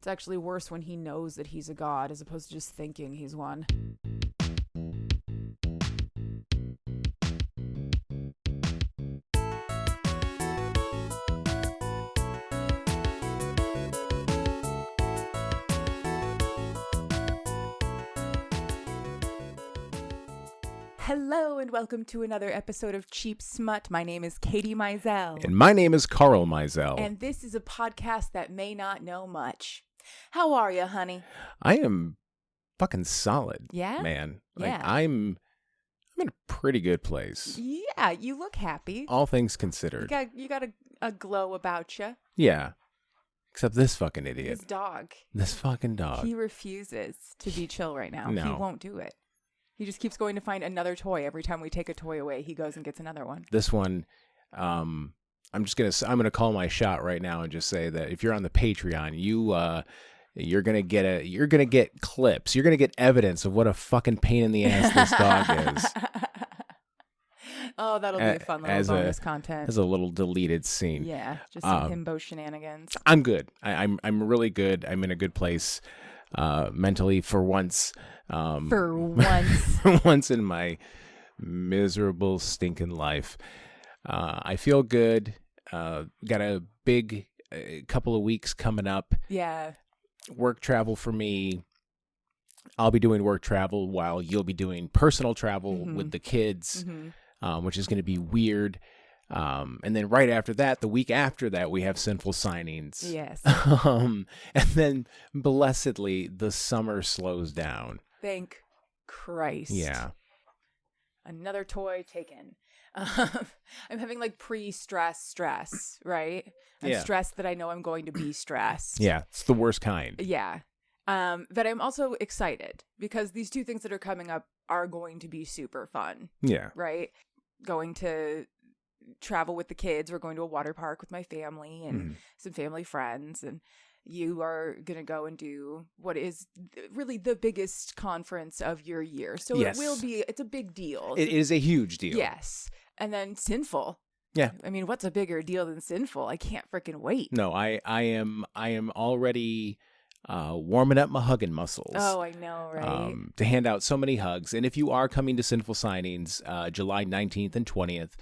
It's actually worse when he knows that he's a god as opposed to just thinking he's one. Hello and welcome to another episode of Cheap Smut. My name is Katie Mizell. And my name is Carl Mizell. And this is a podcast that may not know much. How are you, honey? I am fucking solid. Yeah? Man. Yeah. I'm in a pretty good place. Yeah, you look happy. All things considered. You got a glow about you. Yeah. Except this fucking idiot. His dog. This fucking dog. He refuses to be chill right now. No. He won't do it. He just keeps going to find another toy. Every time we take a toy away, he goes and gets another one. This one, I'm gonna call my shot right now and just say that if you're on the Patreon, you're gonna get clips. You're gonna get evidence of what a fucking pain in the ass this dog is. Oh, that'll be a fun little bonus content. As a little deleted scene. Yeah, just some himbo shenanigans. I'm good. I'm really good. I'm in a good place mentally for once. For once in my miserable stinking life. I feel good. Got a big couple of weeks coming up. Yeah. Work travel for me. I'll be doing work travel while you'll be doing personal travel with the kids, which is going to be weird. And then right after that, the week after that, we have Sinful Signings. Yes. And then blessedly, the summer slows down. Thank Christ. Yeah. Another toy taken. I'm having like stress, right? I'm stressed that I know I'm going to be stressed. Yeah, it's the worst kind. Yeah. But I'm also excited because these two things that are coming up are going to be super fun. Yeah. Right? Going to travel with the kids. We're going to a water park with my family and some family friends, and you are going to go and do what is really the biggest conference of your year. So yes. It's a big deal. It is a huge deal. Yes. And then Sinful. Yeah. I mean, what's a bigger deal than Sinful? I can't freaking wait. No, I am already warming up my hugging muscles. Oh, I know, right? To hand out so many hugs. And if you are coming to Sinful Signings, July 19th and 20th,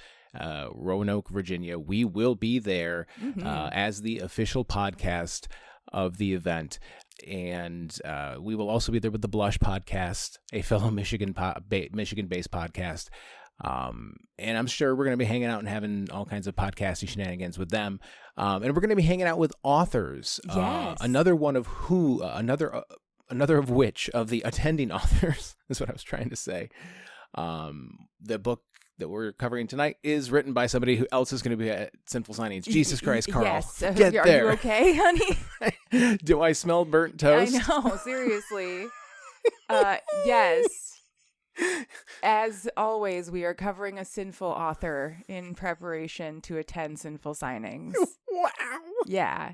Roanoke, Virginia, we will be there as the official podcast of the event. And we will also be there with the Blush podcast, a fellow Michigan-based podcast. And I'm sure we're going to be hanging out and having all kinds of podcasty shenanigans with them. And we're going to be hanging out with authors. Yes. Another of which of the attending authors is what I was trying to say. The book that we're covering tonight is written by somebody who else is going to be at Sinful Signings. Jesus Christ, Carl. Yes. Get Are there. you okay, honey? Do I smell burnt toast? I know, seriously. Yes. As always, we are covering a sinful author in preparation to attend Sinful Signings. Wow. Yeah.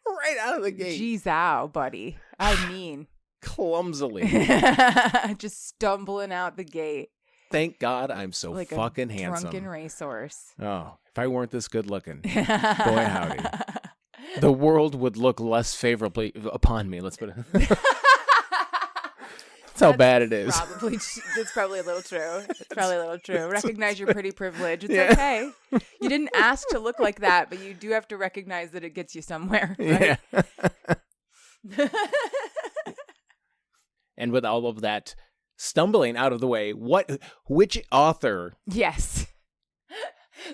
Right out of the gate. Jeez, ow, buddy. I mean. Clumsily. Just stumbling out the gate. Thank God I'm so like fucking a handsome. Drunken racehorse. Oh, if I weren't this good looking, boy howdy. The world would look less favorably upon me. Let's put it. That's how bad it is. It's probably a little true. It's probably a little true. Recognize your pretty privilege. It's okay. You didn't ask to look like that, but you do have to recognize that it gets you somewhere. Right? Yeah. And with all of that stumbling out of the way, which author? Yes.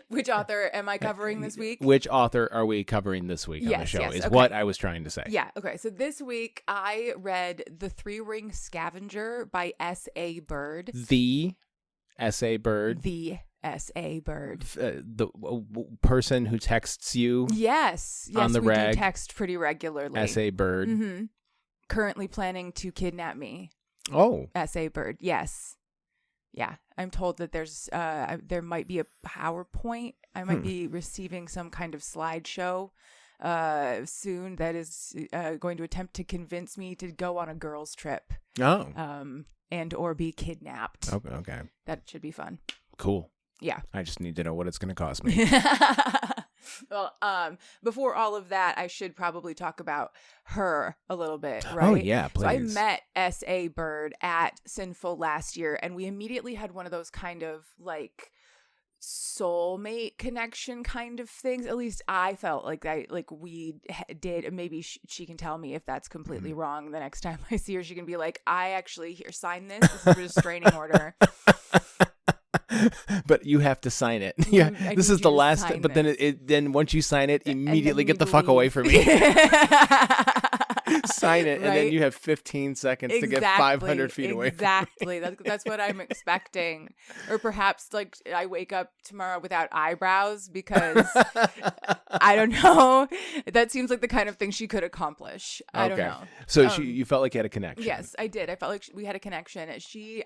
Which author am I covering this week? Which author are we covering this week on the show is what I was trying to say. Yeah, okay. So this week I read The Three-Ring Scavenger by S.A. Bird. The S.A. Bird? The S.A. Bird. The person who texts you? Yes. On the rag. We do text pretty regularly. S.A. Bird. Mm-hmm. Currently planning to kidnap me. Oh. S.A. Bird, yes. Yeah, I'm told that there might be a PowerPoint. I might be receiving some kind of slideshow soon that is going to attempt to convince me to go on a girls' trip. Oh. And or be kidnapped. Okay. That should be fun. Cool. Yeah. I just need to know what it's going to cost me. Well, before all of that, I should probably talk about her a little bit, right? Oh, yeah, please. So I met S.A. Bird at Sinful last year, and we immediately had one of those kind of like soulmate connection kind of things. At least I felt like we did. And maybe she can tell me if that's completely wrong. The next time I see her, she can be like, I actually here sign this. This is a restraining order. But you have to sign it. Yeah, this is the last. But this. then once you sign it, immediately then get the fuck away from me. Sign it, right? And then you have 15 seconds to get 500 feet away. Exactly. That's what I'm expecting. Or perhaps like I wake up tomorrow without eyebrows because I don't know. That seems like the kind of thing she could accomplish. I don't know. So you felt like you had a connection. Yes, I did. I felt like we had a connection.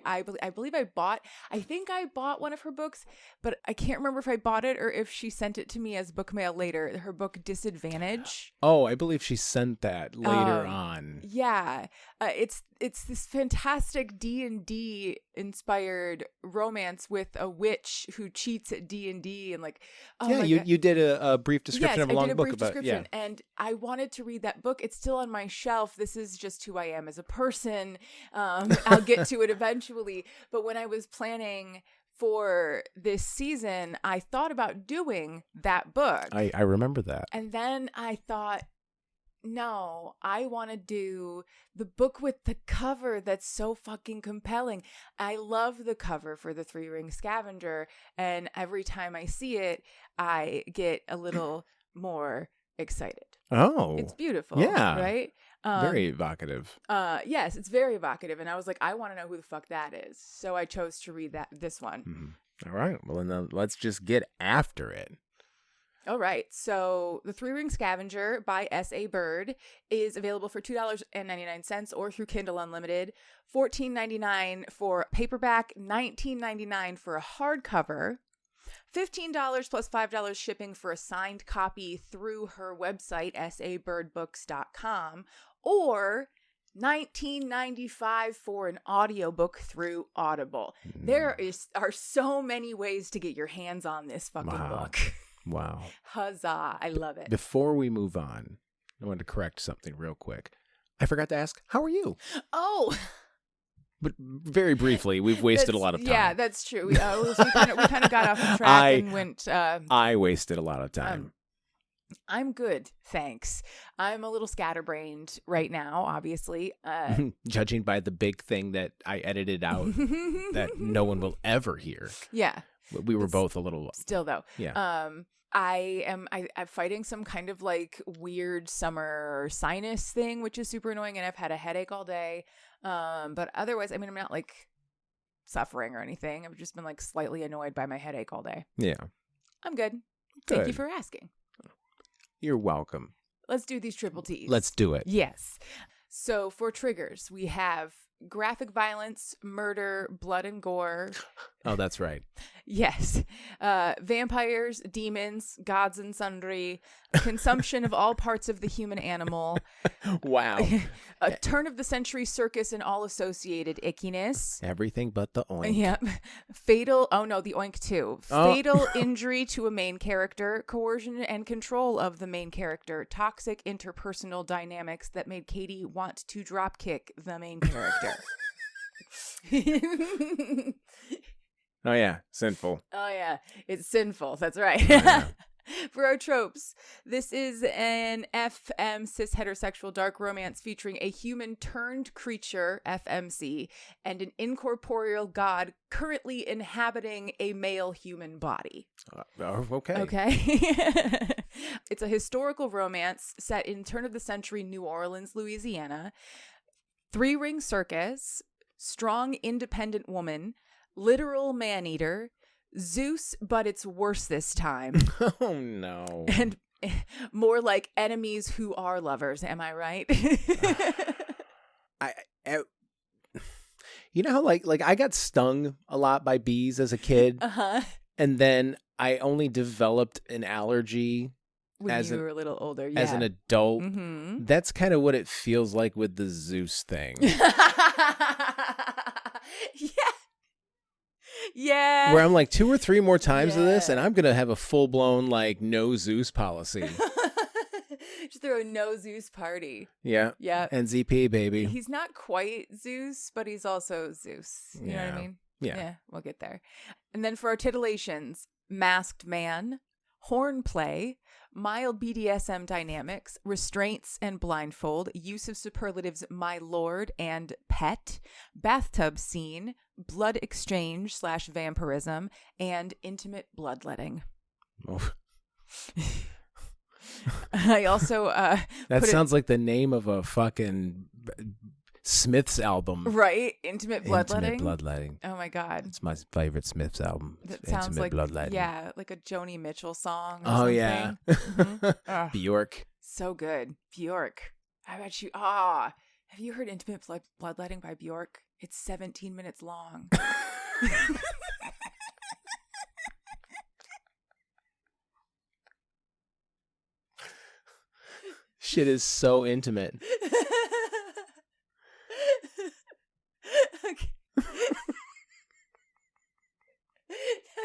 I believe I think I bought one of her books, but I can't remember if I bought it or if she sent it to me as book mail later. Her book Disadvantage. Oh, I believe she sent that later on. Yeah. It's this fantastic D&D inspired romance with a witch who cheats at D&D and like you did a brief description of a long book about description, and I wanted to read that book. It's still on my shelf. This is just who I am as a person. I'll get to it eventually. But when I was planning for this season, I thought about doing that book. I remember that. And then I thought, no, I want to do the book with the cover that's so fucking compelling. I love the cover for the 3-Ring Scavenger, and every time I see it, I get a little more excited. Oh. It's beautiful. Yeah. Right? Very evocative. Yes, it's very evocative, and I was like, I want to know who the fuck that is. So I chose to read this one. Mm-hmm. All right. Well, then let's just get after it. All right. So The 3-Ring Scavenger by S.A. Bird is available for $2.99 or through Kindle Unlimited, $14.99 for paperback, $19.99 for a hardcover, $15 plus $5 shipping for a signed copy through her website, sabirdbooks.com, or $19.95 for an audiobook through Audible. There are so many ways to get your hands on this fucking book. Wow. Huzzah. I love it. Before we move on, I wanted to correct something real quick. I forgot to ask, how are you? Oh. But very briefly, we've wasted a lot of time. Yeah, that's true. We kind of got off the track and went... I wasted a lot of time. I'm good, thanks. I'm a little scatterbrained right now, obviously. Judging by the big thing that I edited out that no one will ever hear. Yeah. We were both a little... Still, though. Yeah. I'm fighting some kind of like weird summer sinus thing, which is super annoying, and I've had a headache all day. But otherwise, I mean, I'm not like suffering or anything. I've just been like slightly annoyed by my headache all day. Yeah. I'm good. Thank you for asking. You're welcome. Let's do these triple T's. Let's do it. Yes. So for triggers, we have graphic violence, murder, blood and gore. Oh, that's right. Yes. Vampires, demons, gods and sundry, consumption of all parts of the human animal. Wow. A turn of the century circus and all associated ickiness. Everything but the oink. Yep. Fatal, oh no, the oink too. Fatal injury to a main character, coercion and control of the main character, toxic interpersonal dynamics that made Katie want to dropkick the main character. Oh yeah, sinful. Oh yeah, it's sinful. That's right. Oh, yeah. For our tropes, this is an FM cis heterosexual dark romance featuring a human turned creature, FMC, and an incorporeal god currently inhabiting a male human body. Okay. Okay. It's a historical romance set in turn of the century New Orleans, Louisiana. 3-ring circus, strong independent woman, literal man-eater, Zeus, but it's worse this time. Oh, no. And more like enemies who are lovers. Am I right? You know how like I got stung a lot by bees as a kid? Uh-huh. And then I only developed an allergy when you were a little older. Yeah. As an adult. Mm-hmm. That's kind of what it feels like with the Zeus thing. Yeah. Yeah. Where I'm like 2 or 3 more times of this, and I'm gonna have a full blown like no Zeus policy. Just throw a no Zeus party. Yeah. Yeah. NZP, baby. He's not quite Zeus, but he's also Zeus. You know what I mean? Yeah. We'll get there. And then for our titillations, masked man, horn play, mild BDSM dynamics, restraints and blindfold, use of superlatives my lord and pet, bathtub scene, blood exchange / vampirism, and intimate bloodletting. Oh. I also that sounds like the name of a fucking Smiths album. Right? Intimate bloodletting. Intimate bloodletting. Oh my god. It's my favorite Smiths album. That sounds Intimate like bloodletting. Yeah, like a Joni Mitchell song. Oh something. yeah. Mm-hmm. Bjork. So good. Bjork. I bet you have you heard Intimate Bloodletting by Bjork? It's 17 minutes long. Shit is so intimate. Okay. I'm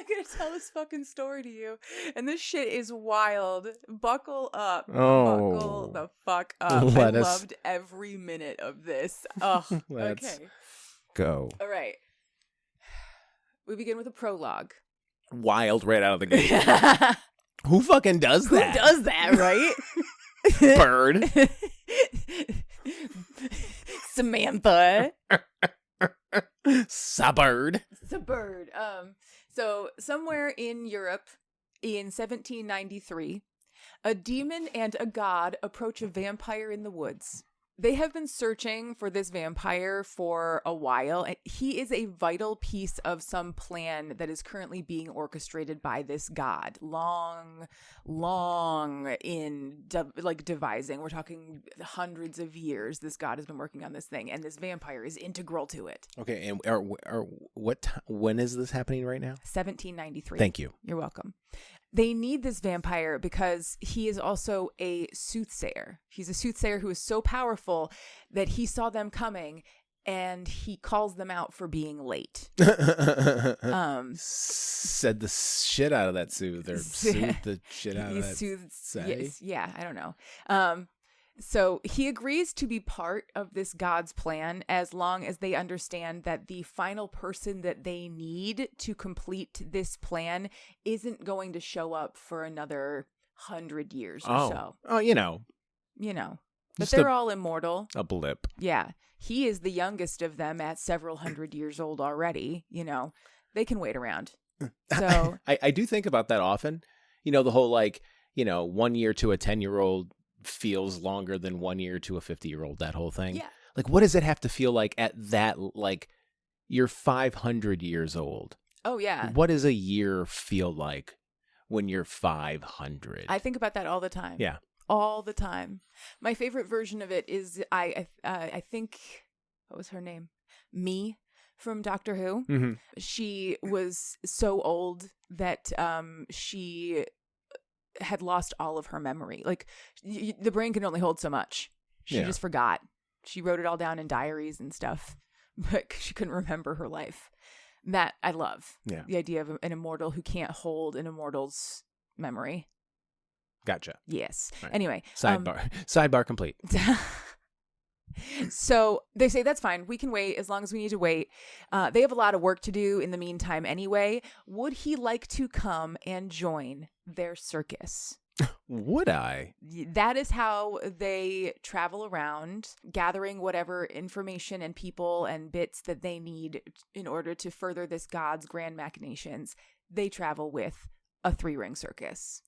gonna tell this fucking story to you, and this shit is wild. Buckle up. Oh. Buckle the fuck up. Loved every minute of this. Oh, okay. Go. All right. We begin with a prologue. Wild right out of the gate. Who fucking does that? Who does that, right? Bird. Samantha. Suburb. So somewhere in Europe in 1793, a demon and a god approach a vampire in the woods. They have been searching for this vampire for a while. He is a vital piece of some plan that is currently being orchestrated by this god. Long in devising. We're talking hundreds of years. This god has been working on this thing, and this vampire is integral to it. Okay, and when is this happening right now? 1793. Thank you. You're welcome. They need this vampire because he is also a soothsayer. He's a soothsayer who is so powerful that he saw them coming and he calls them out for being late. Said the shit out of that soothe or soothed the shit out of that. Yes, yeah, I don't know. So he agrees to be part of this god's plan as long as they understand that the final person that they need to complete this plan isn't going to show up for another 100 years or so. Oh, you know. But they're all immortal. A blip. Yeah. He is the youngest of them at several hundred years old already. They can wait around. So I do think about that often. The whole 1 year to a 10-year-old feels longer than 1 year to a 50-year-old, that whole thing. Yeah. What does it have to feel like at that, you're 500 years old? Oh, yeah. What does a year feel like when you're 500? I think about that all the time. Yeah. All the time. My favorite version of it is, I think, what was her name? Me from Doctor Who. Mm-hmm. She was so old that she had lost all of her memory. The brain can only hold so much. She just forgot. She wrote it all down in diaries and stuff, but she couldn't remember her life. That I love. Yeah. The idea of an immortal who can't hold an immortal's memory. Gotcha. Yes. Right. Anyway. Sidebar complete. So they say that's fine. We can wait as long as we need to wait. They have a lot of work to do in the meantime anyway. Would he like to come and join their circus? Would I? That is how they travel around, gathering whatever information and people and bits that they need in order to further this god's grand machinations. They travel with a 3-ring circus.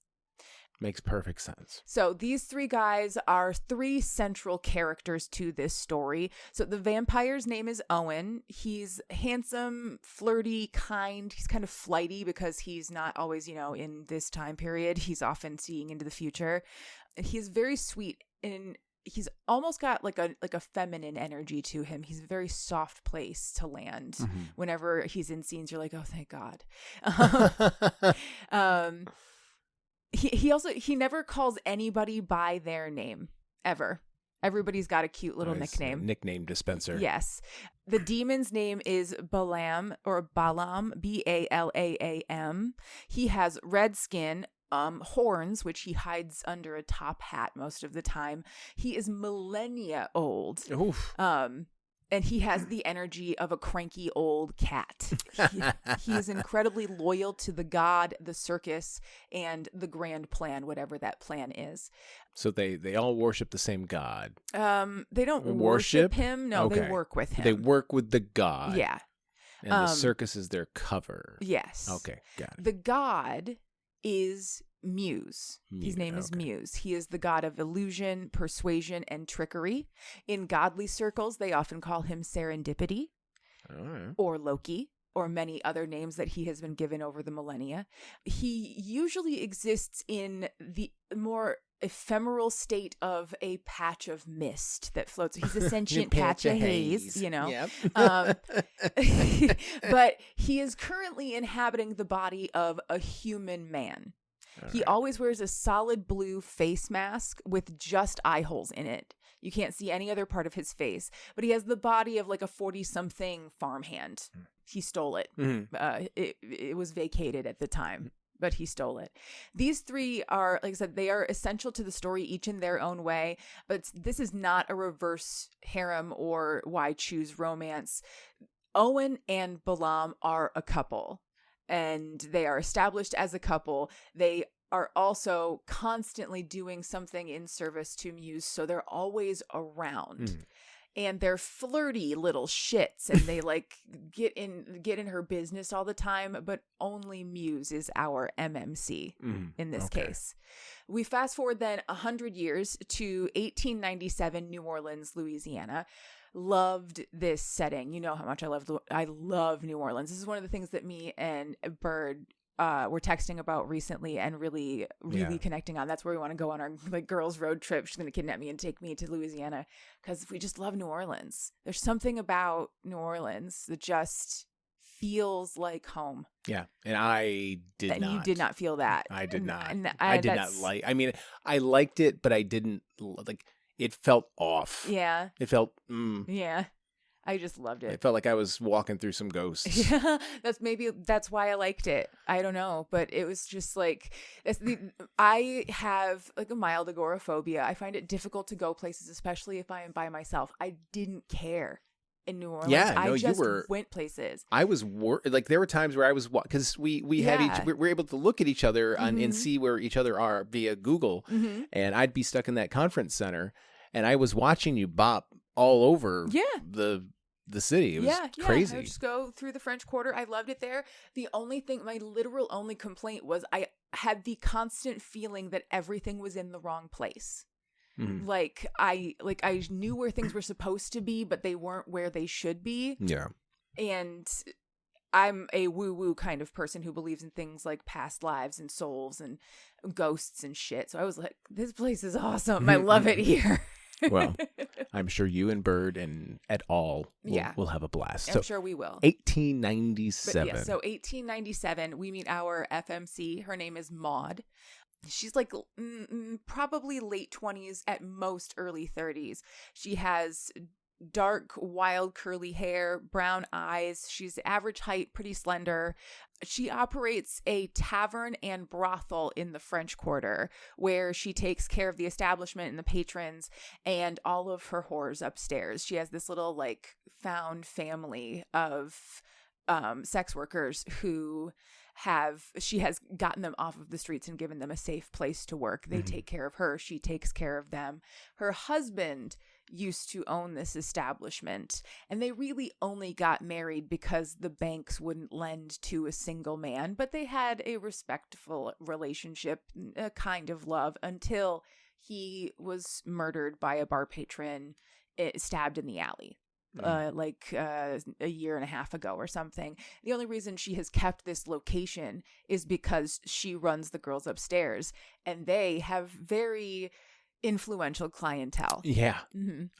Makes perfect sense. So these 3 guys are 3 central characters to this story. So the vampire's name is Owen. He's handsome, flirty, kind. He's kind of flighty because he's not always, in this time period. He's often seeing into the future. And he's very sweet, and he's almost got like a feminine energy to him. He's a very soft place to land. Mm-hmm. Whenever he's in scenes, you're like, oh, thank God. He never calls anybody by their name, ever. Everybody's got a cute little Nice. nickname. Nickname dispenser. Yes. The demon's name is Balaam, or Balaam, Balaam. He has red skin, horns, which he hides under a top hat most of the time. He is millennia old. Oof. And he has the energy of a cranky old cat. He is incredibly loyal to the god, the circus, and the grand plan, whatever that plan is. So they all worship the same god. They don't worship him. No, Okay. they work with him. They work with the god. Yeah. And the circus is their cover. Yes. Okay, got it. The god is Muse. His name is okay. Muse. He is the god of illusion, persuasion, and trickery. In godly circles, they often call him Serendipity All right. or Loki, or many other names that he has been given over the millennia. He usually exists in the more ephemeral state of a patch of mist that floats. He's a sentient patch of haze, you know. Yep. But he is currently inhabiting the body of a human man. He always wears a solid blue face mask with just eye holes in it. You can't see any other part of his face, but he has the body of like a 40-something farmhand. He stole it. Mm-hmm. It was vacated at the time, but he stole it. These three are, like I said, they are essential to the story, each in their own way, but this is not a reverse harem or why choose romance. Owen and Balaam are a couple, and they are established as a couple. They are also constantly doing something in service to Muse, so they're always around. And they're flirty little shits, and they like get in her business all the time, but only Muse is our MMC in this case. We fast forward then 100 years to 1897, New Orleans, Louisiana. Loved this setting. You know how much I love New Orleans. This is one of the things that me and Bird were texting about recently and really connecting on. That's where we want to go on our like girls road trip. She's going to kidnap me and take me to Louisiana because we just love New Orleans. There's something about New Orleans that just feels like home. Yeah, and I did not. You did not feel that. I did not. And I did not like. I mean, I liked it, but I didn't like. It felt off. Yeah. It felt. Yeah. I just loved it. It felt like I was walking through some ghosts. Yeah, that's why I liked it. I don't know, but it was just like I have like a mild agoraphobia. I find it difficult to go places, especially if I am by myself. I didn't care in New Orleans. Yeah, no, I just you were, went places. I was like there were times where I was because we had we were able to look at each other and see where each other are via Google, and I'd be stuck in that conference center, and I was watching you bop all over the city. It was crazy. I would just go through the French Quarter. I loved it there. The only thing, my literal only complaint was I had the constant feeling that everything was in the wrong place. Like I knew where things were supposed to be, but they weren't where they should be. Yeah. And I'm a woo-woo kind of person who believes in things like past lives and souls and ghosts and shit. So I was like, this place is awesome. I love it here. Well, I'm sure you and Bird and et al. will have a blast. I'm sure we will. 1897. So 1897, we meet our FMC. Her name is Maude. She's like probably late 20s, at most early 30s. She has dark, wild, curly hair, brown eyes. She's average height, pretty slender. She operates a tavern and brothel in the French Quarter, where she takes care of the establishment and the patrons and all of her whores upstairs. She has this little like found family of sex workers who she has gotten them off of the streets and given them a safe place to work. They take care of her. She takes care of them. Her husband used to own this establishment, and they really only got married because the banks wouldn't lend to a single man, but they had a respectful relationship, a kind of love, until he was murdered by a bar patron, stabbed in the alley. A year and a half ago or something. The only reason she has kept this location is because she runs the girls upstairs, and they have very influential clientele. Yeah,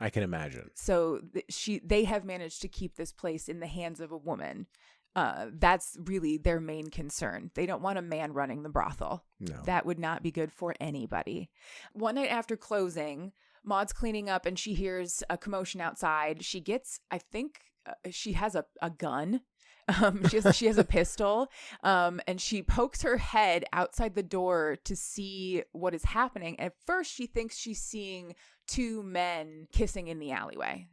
I can imagine. So they have managed to keep this place in the hands of a woman. That's really their main concern. They don't want a man running the brothel. No. That would not be good for anybody. One night after closing, Maude's cleaning up and she hears a commotion outside. She gets, I think she has a gun. She has a pistol, and she pokes her head outside the door to see what is happening. At first, she thinks she's seeing two men kissing in the alleyway.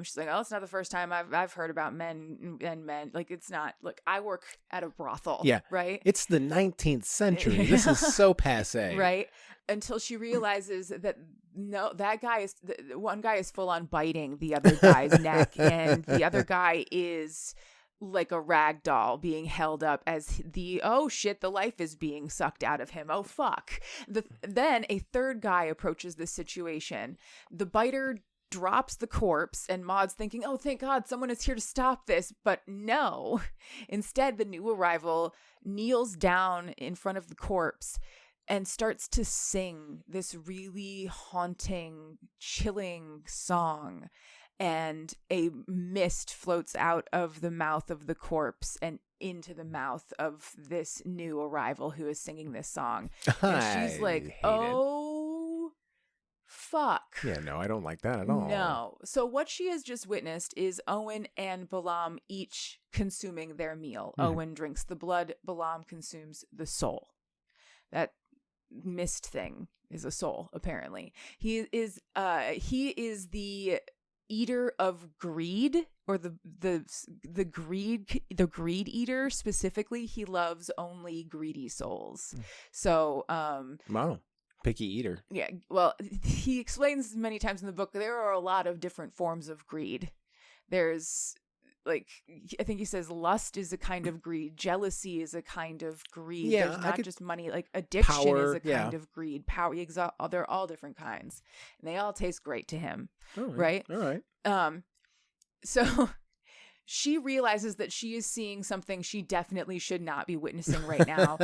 She's like, "Oh, it's not the first time I've heard about men and men. Like, it's not. Look, I work at a brothel. Yeah, right. It's the 19th century. This is so passé, right?" Until she realizes that no, that guy is one guy is full on biting the other guy's neck, and the other guy is like a rag doll being held up as oh shit, the life is being sucked out of him. Oh fuck. Then a third guy approaches this situation. The biter drops the corpse, and Maude's thinking, oh, thank God someone is here to stop this. But no. Instead, the new arrival kneels down in front of the corpse and starts to sing this really haunting, chilling song. And a mist floats out of the mouth of the corpse and into the mouth of this new arrival who is singing this song. And she's like, oh, fuck. Yeah, no, I don't like that at all. No. So what she has just witnessed is Owen and Balaam each consuming their meal. Mm-hmm. Owen drinks the blood. Balaam consumes the soul. That mist thing is a soul, apparently. He is the eater of greed, or the greed eater specifically. He loves only greedy souls. So wow, picky eater. Yeah, well, he explains many times in the book there are a lot of different forms of greed. There's, like, I think he says lust is a kind of greed, jealousy is a kind of greed. Yeah, there's not just money, like addiction power, is a kind of greed. Power, they're all different kinds, and they all taste great to him. Right? All right. So she realizes that she is seeing something she definitely should not be witnessing right now.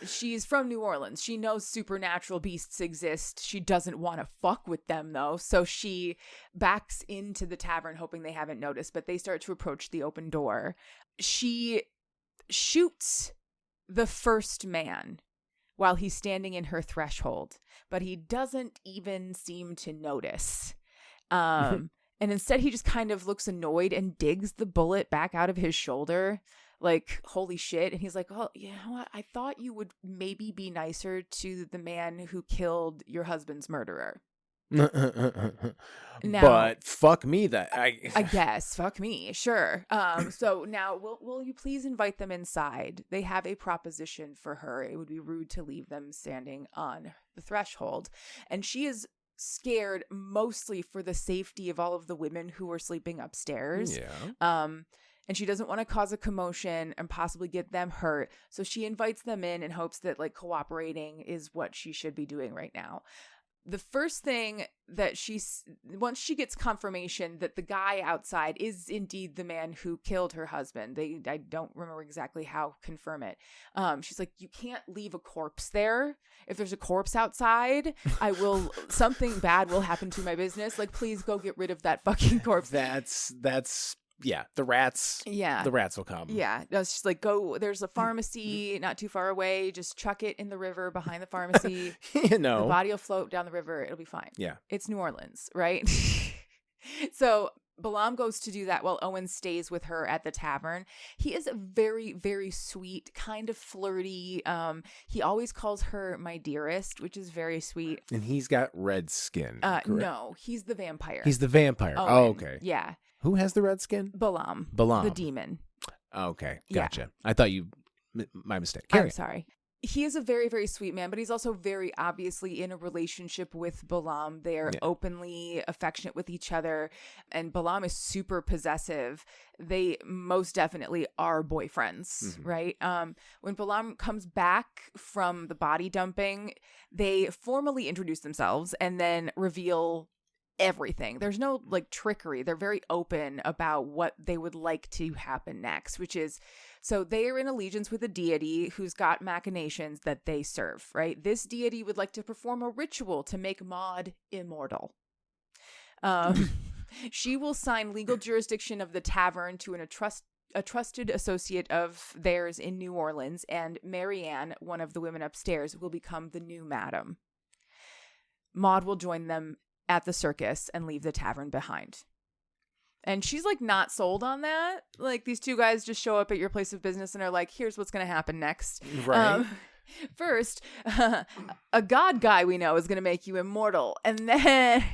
She's from New Orleans. She knows supernatural beasts exist. She doesn't want to fuck with them, though. So she backs into the tavern, hoping they haven't noticed, but they start to approach the open door. She shoots the first man while he's standing in her threshold, but he doesn't even seem to notice. And instead he just kind of looks annoyed and digs the bullet back out of his shoulder, like, holy shit. And he's like, oh, you know what? I thought you would maybe be nicer to the man who killed your husband's murderer. Now, but fuck me, I guess fuck me, sure. So now will you please invite them inside? They have a proposition for her. It would be rude to leave them standing on the threshold, and she is scared mostly for the safety of all of the women who are sleeping upstairs. Yeah. And she doesn't want to cause a commotion and possibly get them hurt. So she invites them in hopes that, like, cooperating is what she should be doing right now. The first thing that once she gets confirmation that the guy outside is indeed the man who killed her husband, I don't remember exactly how confirm it. She's like, you can't leave a corpse there. If there's a corpse outside, something bad will happen to my business. Like, please go get rid of that fucking corpse. That's yeah, the rats. Yeah. The rats will come. Yeah. It's just like, there's a pharmacy not too far away. Just chuck it in the river behind the pharmacy. The body will float down the river. It'll be fine. Yeah. It's New Orleans, right? So Balaam goes to do that while Owen stays with her at the tavern. He is a very, very sweet, kind of flirty. He always calls her my dearest, which is very sweet. And he's got red skin. No, he's the vampire. He's the vampire. Owen. Oh, okay. Yeah. Who has the red skin? Balaam. The demon. Okay, gotcha. Yeah. I thought my mistake. I'm sorry. He is a very, very sweet man, but he's also very obviously in a relationship with Balaam. They are openly affectionate with each other, and Balaam is super possessive. They most definitely are boyfriends, right? When Balaam comes back from the body dumping, they formally introduce themselves and then reveal everything. There's no, like, trickery. They're very open about what they would like to happen next, which is, so they are in allegiance with a deity who's got machinations that they serve, right? This deity would like to perform a ritual to make Maude immortal. She will sign legal jurisdiction of the tavern to a trusted associate of theirs in New Orleans, and Marianne, one of the women upstairs, will become the new madam. Maude will join them at the circus and leave the tavern behind. And she's like not sold on that. Like these two guys just show up at your place of business and are like, here's what's going to happen next. Right. First, a god guy we know is going to make you immortal. And then...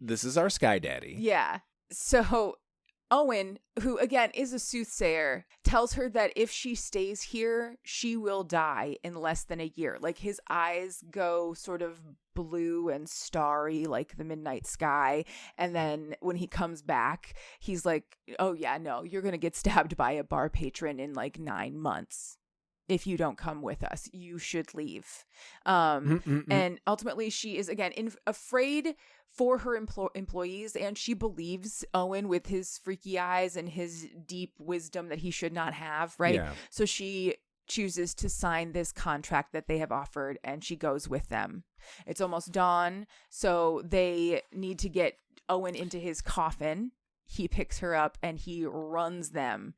This is our Sky Daddy. Yeah. So Owen, who again is a soothsayer, tells her that if she stays here, she will die in less than a year. Like his eyes go sort of blue and starry like the midnight sky. And then when he comes back, he's like, oh yeah, no, you're going to get stabbed by a bar patron in like 9 months. If you don't come with us, you should leave. And ultimately she is again afraid for her employees, and she believes Owen with his freaky eyes and his deep wisdom that he should not have, right? Yeah. So she chooses to sign this contract that they have offered, and she goes with them. It's almost dawn, so they need to get Owen into his coffin. He picks her up and he runs them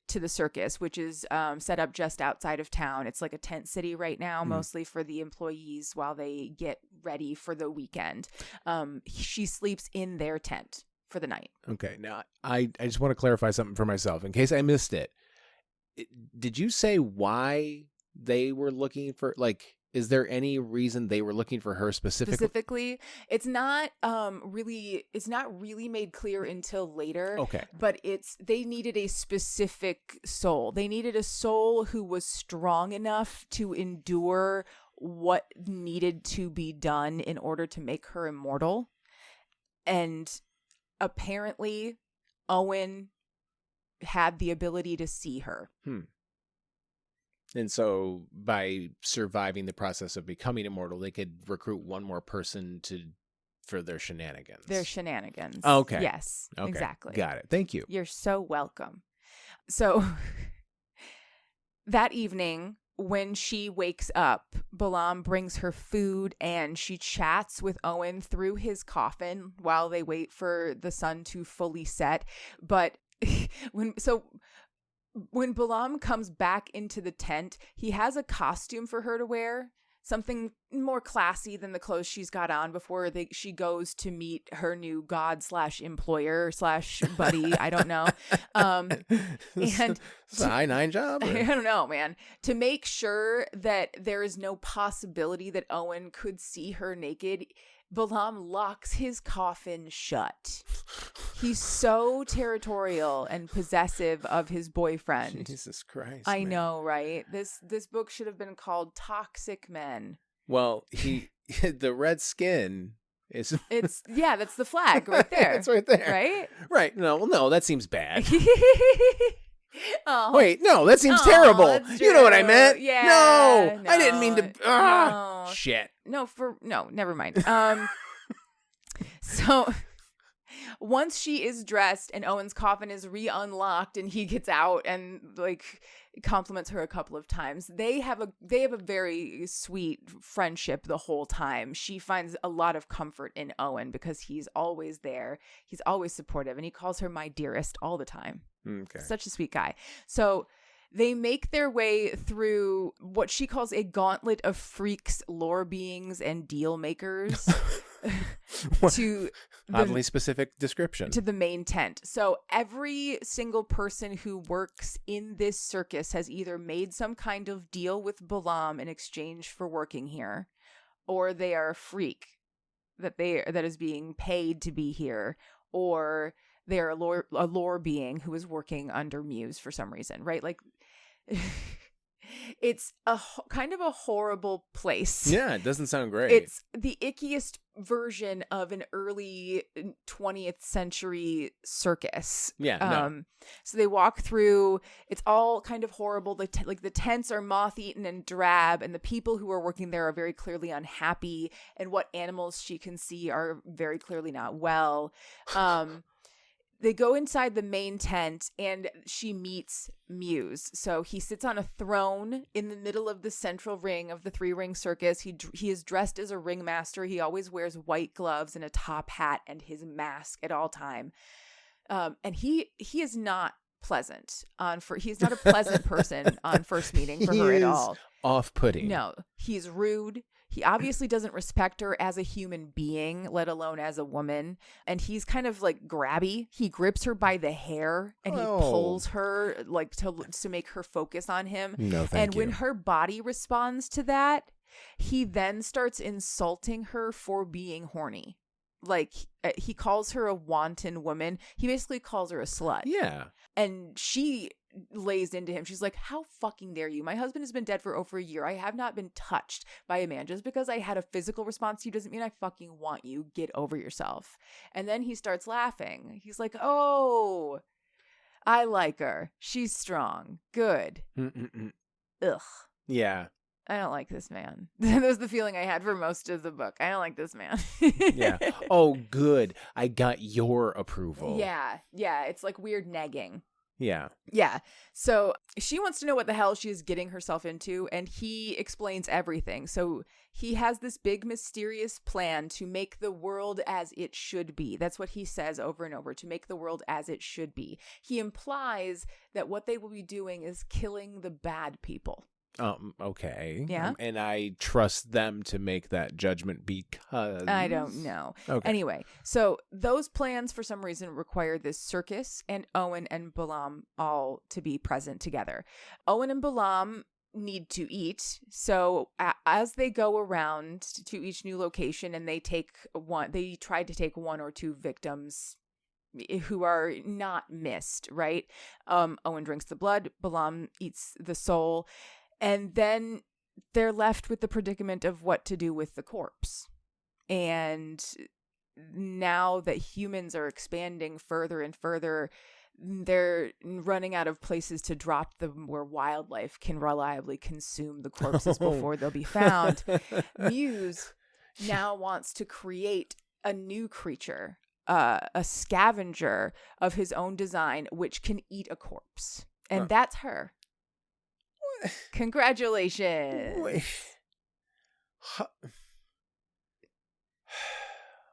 to the circus, which is set up just outside of town. It's like a tent city right now, mostly for the employees while they get ready for the weekend. She sleeps in their tent for the night. Okay. Now, I just want to clarify something for myself in case I missed it. Did you say why they were looking for, like, is there any reason they were looking for her specifically? It's not really made clear until later. Okay. But they needed a specific soul. They needed a soul who was strong enough to endure what needed to be done in order to make her immortal. And apparently Owen had the ability to see her. And so by surviving the process of becoming immortal, they could recruit one more person for their shenanigans. Okay. Yes, okay. Exactly. Got it. Thank you. You're so welcome. So that evening, when she wakes up, Balaam brings her food and she chats with Owen through his coffin while they wait for the sun to fully set. But when Balaam comes back into the tent, he has a costume for her to wear, something more classy than the clothes she's got on before she goes to meet her new god/employer/buddy. I don't know. And it's a high 9 job. I don't know, man. To make sure that there is no possibility that Owen could see her naked, Balaam locks his coffin shut. He's so territorial and possessive of his boyfriend. Jesus Christ. I know, right? This book should have been called Toxic Men. Well, the red skin is... That's the flag right there. It's right there. Right? Right. No, that seems bad. Oh. Wait, no, that seems terrible. You know what I meant? Yeah. No, I didn't mean to. No. Shit. No, never mind. So once she is dressed and Owen's coffin is re-unlocked and he gets out and like compliments her a couple of times, they have a very sweet friendship the whole time. She finds a lot of comfort in Owen because he's always there. He's always supportive, and he calls her my dearest all the time. Okay. Such a sweet guy. So they make their way through what she calls a gauntlet of freaks, lore beings, and deal makers to oddly specific description to the main tent. So every single person who works in this circus has either made some kind of deal with Balaam in exchange for working here, or they are a freak that is being paid to be here, or they are a lore being who is working under Muse for some reason, right? Like, it's a kind of a horrible place. Yeah, it doesn't sound great. It's the ickiest version of an early 20th century circus. Yeah. No. So they walk through. It's all kind of horrible. The tents are moth-eaten and drab, and the people who are working there are very clearly unhappy. And what animals she can see are very clearly not well. They go inside the main tent and she meets Muse. So he sits on a throne in the middle of the central ring of the 3-ring circus. He is dressed as a ringmaster. He always wears white gloves and a top hat and his mask at all time. And he is not pleasant he's not a pleasant person on first meeting for her at all. Off-putting. No, he's rude. He obviously doesn't respect her as a human being, let alone as a woman. And he's kind of like grabby. He grips her by the hair and he pulls her like to make her focus on him. No, thank you. When her body responds to that, he then starts insulting her for being horny. Like, he calls her a wanton woman. He basically calls her a slut. Yeah. And she lays into him. She's like, how fucking dare you? My husband has been dead for over a year. I have not been touched by a man. Just because I had a physical response to you doesn't mean I fucking want you. Get over yourself. And then he starts laughing. He's like, oh, I like her. She's strong. Good. Ugh. Yeah. I don't like this man. That was the feeling I had for most of the book. I don't like this man. Yeah. Oh, good. I got your approval. Yeah. Yeah. It's like weird negging. Yeah. Yeah. So she wants to know what the hell she is getting herself into, and he explains everything. So he has this big mysterious plan to make the world as it should be. That's what he says over and over, to make the world as it should be. He implies that what they will be doing is killing the bad people. Okay. Yeah. And I trust them to make that judgment because I don't know. Okay. Anyway, so those plans for some reason require this circus and Owen and Balaam all to be present together. Owen and Balaam need to eat. So as they go around to each new location and they try to take one or two victims who are not missed, right? Owen drinks the blood, Balaam eats the soul. And then they're left with the predicament of what to do with the corpse. And now that humans are expanding further and further, they're running out of places to drop them where wildlife can reliably consume the corpses before they'll be found. Muse now wants to create a new creature, a scavenger of his own design, which can eat a corpse. And that's her. Congratulations. Wait.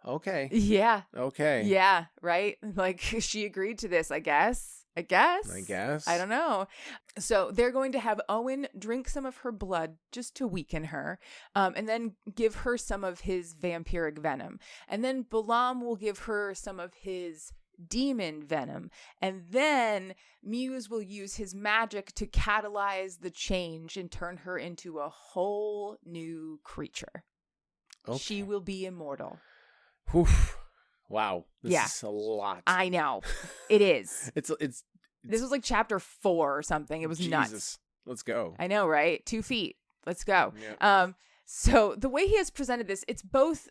Okay. Yeah. Okay. Yeah, right? Like, she agreed to this, I guess. I don't know. So they're going to have Owen drink some of her blood just to weaken her, and then give her some of his vampiric venom. And then Balaam will give her some of his demon venom, and then Muse will use his magic to catalyze the change and turn her into a whole new creature. Okay. She will be immortal. Oof. Wow. This is a lot. I know. It is. It's This was like chapter 4 or something. It was nuts. Let's go. I know, right? 2 feet. Let's go. Yeah. So the way he has presented this, it's both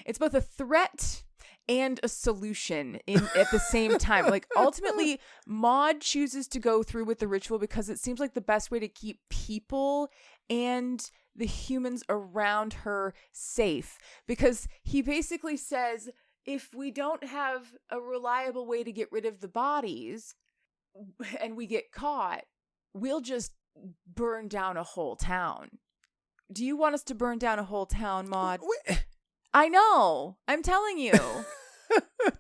a threat and a solution at the same time. Like, ultimately, Maude chooses to go through with the ritual because it seems like the best way to keep people and the humans around her safe. Because he basically says, if we don't have a reliable way to get rid of the bodies and we get caught, we'll just burn down a whole town. Do you want us to burn down a whole town, Maude? I know. I'm telling you.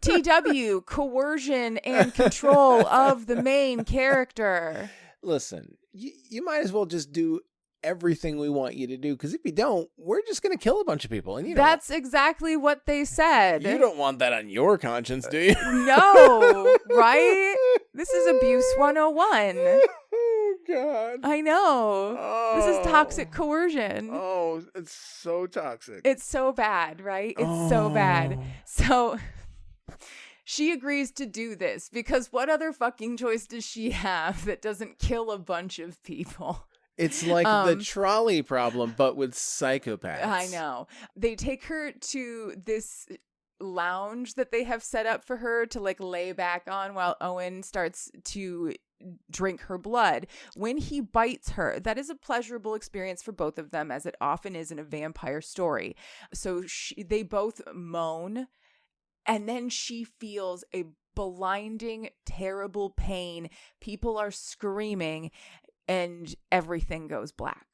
TW, coercion and control of the main character. Listen, you might as well just do everything we want you to do, because if you don't, we're just going to kill a bunch of people. And that's exactly what they said. You don't want that on your conscience, do you? No, right? This is abuse 101. Oh, God. I know. Oh. This is toxic coercion. Oh, it's so toxic. It's so bad, right? It's so bad. So she agrees to do this because what other fucking choice does she have that doesn't kill a bunch of people? It's like the trolley problem, but with psychopaths. I know. They take her to this lounge that they have set up for her to like lay back on while Owen starts to drink her blood. When he bites her, that is a pleasurable experience for both of them, as it often is in a vampire story. So they both moan, and then she feels a blinding, terrible pain. People are screaming, and everything goes black.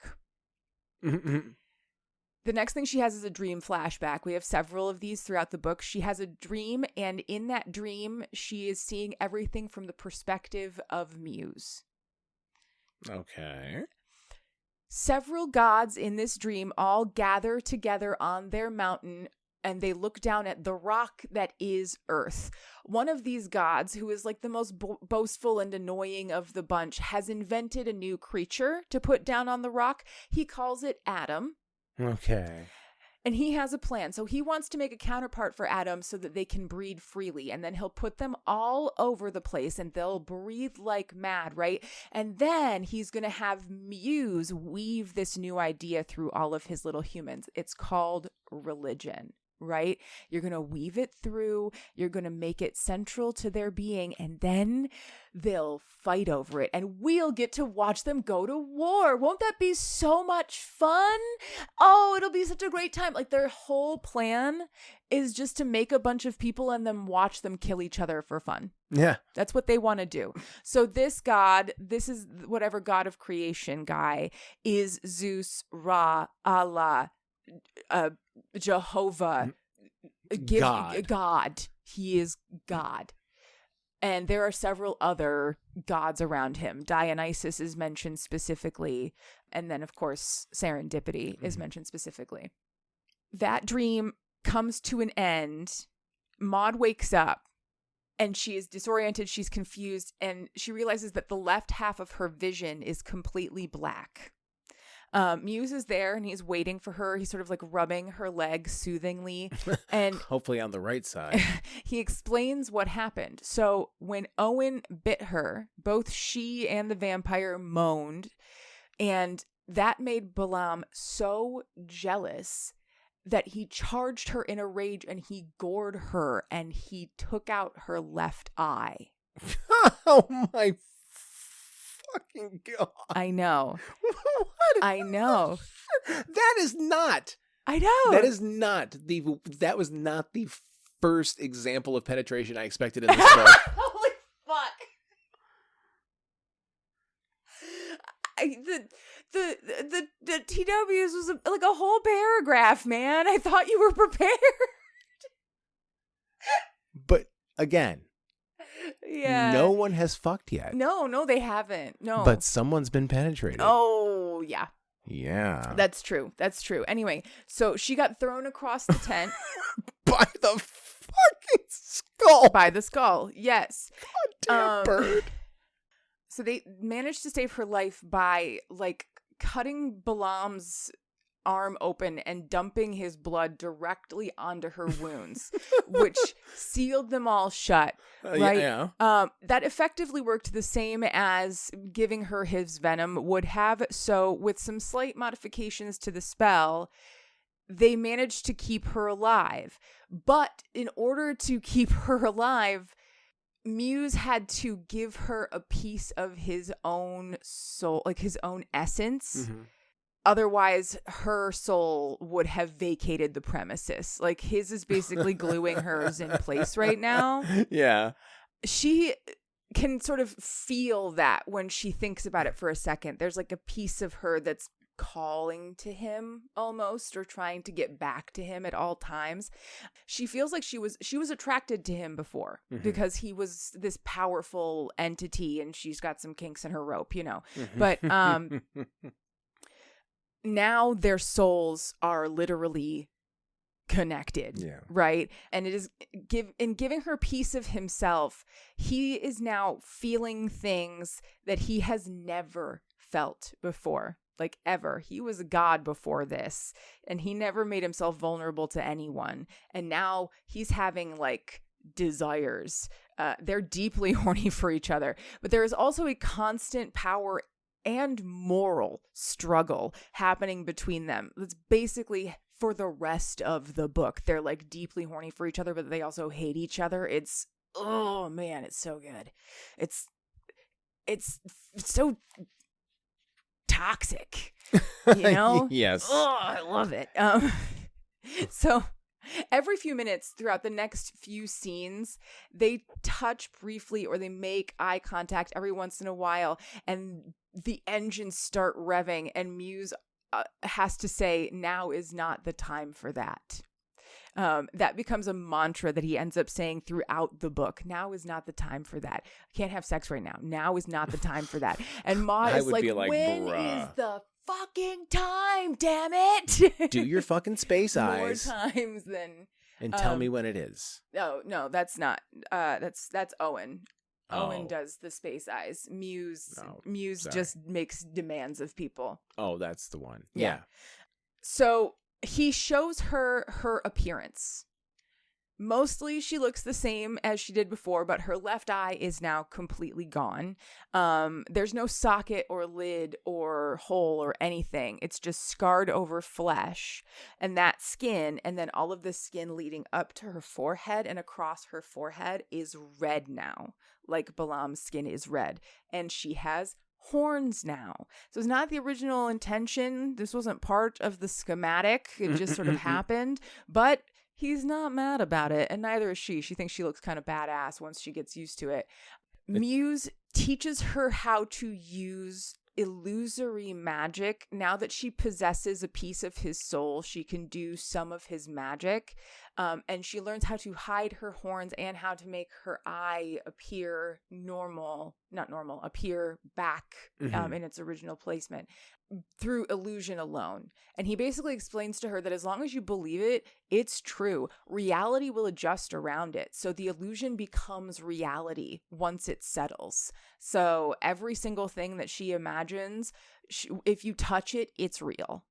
The next thing she has is a dream flashback. We have several of these throughout the book. She has a dream, and in that dream, she is seeing everything from the perspective of Muse. Okay. Several gods in this dream all gather together on their mountain, and they look down at the rock that is Earth. One of these gods, who is like the most boastful and annoying of the bunch, has invented a new creature to put down on the rock. He calls it Adam. Okay. And he has a plan. So he wants to make a counterpart for Adam so that they can breed freely. And then he'll put them all over the place and they'll breathe like mad, right? And then he's going to have Muse weave this new idea through all of his little humans. It's called religion, right? You're going to weave it through. You're going to make it central to their being. And then they'll fight over it. And we'll get to watch them go to war. Won't that be so much fun? Oh, it'll be such a great time. Like their whole plan is just to make a bunch of people and then watch them kill each other for fun. Yeah. That's what they want to do. So this god, this is whatever god of creation guy, is Zeus, Ra, Allah, Jehovah, God. He is God. And there are several other gods around him. Dionysus is mentioned specifically. And then, of course, serendipity is mentioned specifically. That dream comes to an end. Maude wakes up and she is disoriented. She's confused. And she realizes that the left half of her vision is completely black. Muse is there and he's waiting for her. He's sort of like rubbing her leg soothingly. And hopefully on the right side. He explains what happened. So when Owen bit her, both she and the vampire moaned. And that made Balaam so jealous that he charged her in a rage and he gored her and he took out her left eye. Oh my fucking God. I know. I know. That is not. I know. That was not the first example of penetration I expected in this book. Holy fuck. The TWs was like a whole paragraph, man. I thought you were prepared. But again, yeah, no one has fucked yet. No, they haven't. No, but someone's been penetrated. Oh, yeah. Yeah. That's true. Anyway, so she got thrown across the tent. By the fucking skull. By the skull, yes. Goddamn bird. So they managed to save her life by, like, cutting Balaam's arm open and dumping his blood directly onto her wounds, which sealed them all shut. Right? Yeah. That effectively worked the same as giving her his venom would have. So with some slight modifications to the spell, they managed to keep her alive. But in order to keep her alive, Muse had to give her a piece of his own soul, like his own essence. Mm-hmm. Otherwise, her soul would have vacated the premises. Like, his is basically gluing hers in place right now. Yeah. She can sort of feel that when she thinks about it for a second. There's like a piece of her that's calling to him almost, or trying to get back to him at all times. She feels like she was attracted to him before, mm-hmm. because he was this powerful entity and she's got some kinks in her rope, you know. Mm-hmm. But now their souls are literally connected, yeah. Right? And it is giving her piece of himself, he is now feeling things that he has never felt before, like ever. He was a god before this, and he never made himself vulnerable to anyone. And now he's having like desires. They're deeply horny for each other, but there is also a constant power and moral struggle happening between them. That's basically for the rest of the book. They're like deeply horny for each other, but they also hate each other. It's, oh man, it's so good. It's so toxic, you know? Yes. Oh, I love it. So every few minutes throughout the next few scenes, they touch briefly or they make eye contact every once in a while, and the engines start revving, and Muse has to say, now is not the time for that. That becomes a mantra that he ends up saying throughout the book. Now is not the time for that. I can't have sex right now. Now is not the time for that. And Maude is like, when is the fucking time, damn it. Do your fucking space eyes. More times than... And tell me when it is. No, that's not. That's Owen. Oh. Owen does the space eyes. Muse Sorry. just makes demands of people. Oh, that's the one. Yeah. So he shows her appearance. Mostly she looks the same as she did before, but her left eye is now completely gone. There's no socket or lid or hole or anything. It's just scarred over flesh and that skin. And then all of the skin leading up to her forehead and across her forehead is red now, like Balaam's skin is red. And she has horns now. So it's not the original intention. This wasn't part of the schematic. It just sort of happened. But he's not mad about it, and neither is she. She thinks she looks kind of badass once she gets used to it. Muse teaches her how to use illusory magic. Now that she possesses a piece of his soul, she can do some of his magic. And she learns how to hide her horns and how to make her eye appear appear back in its original placement through illusion alone. And he basically explains to her that as long as you believe it, it's true. Reality will adjust around it. So the illusion becomes reality once it settles. So every single thing that she imagines, if you touch it, it's real.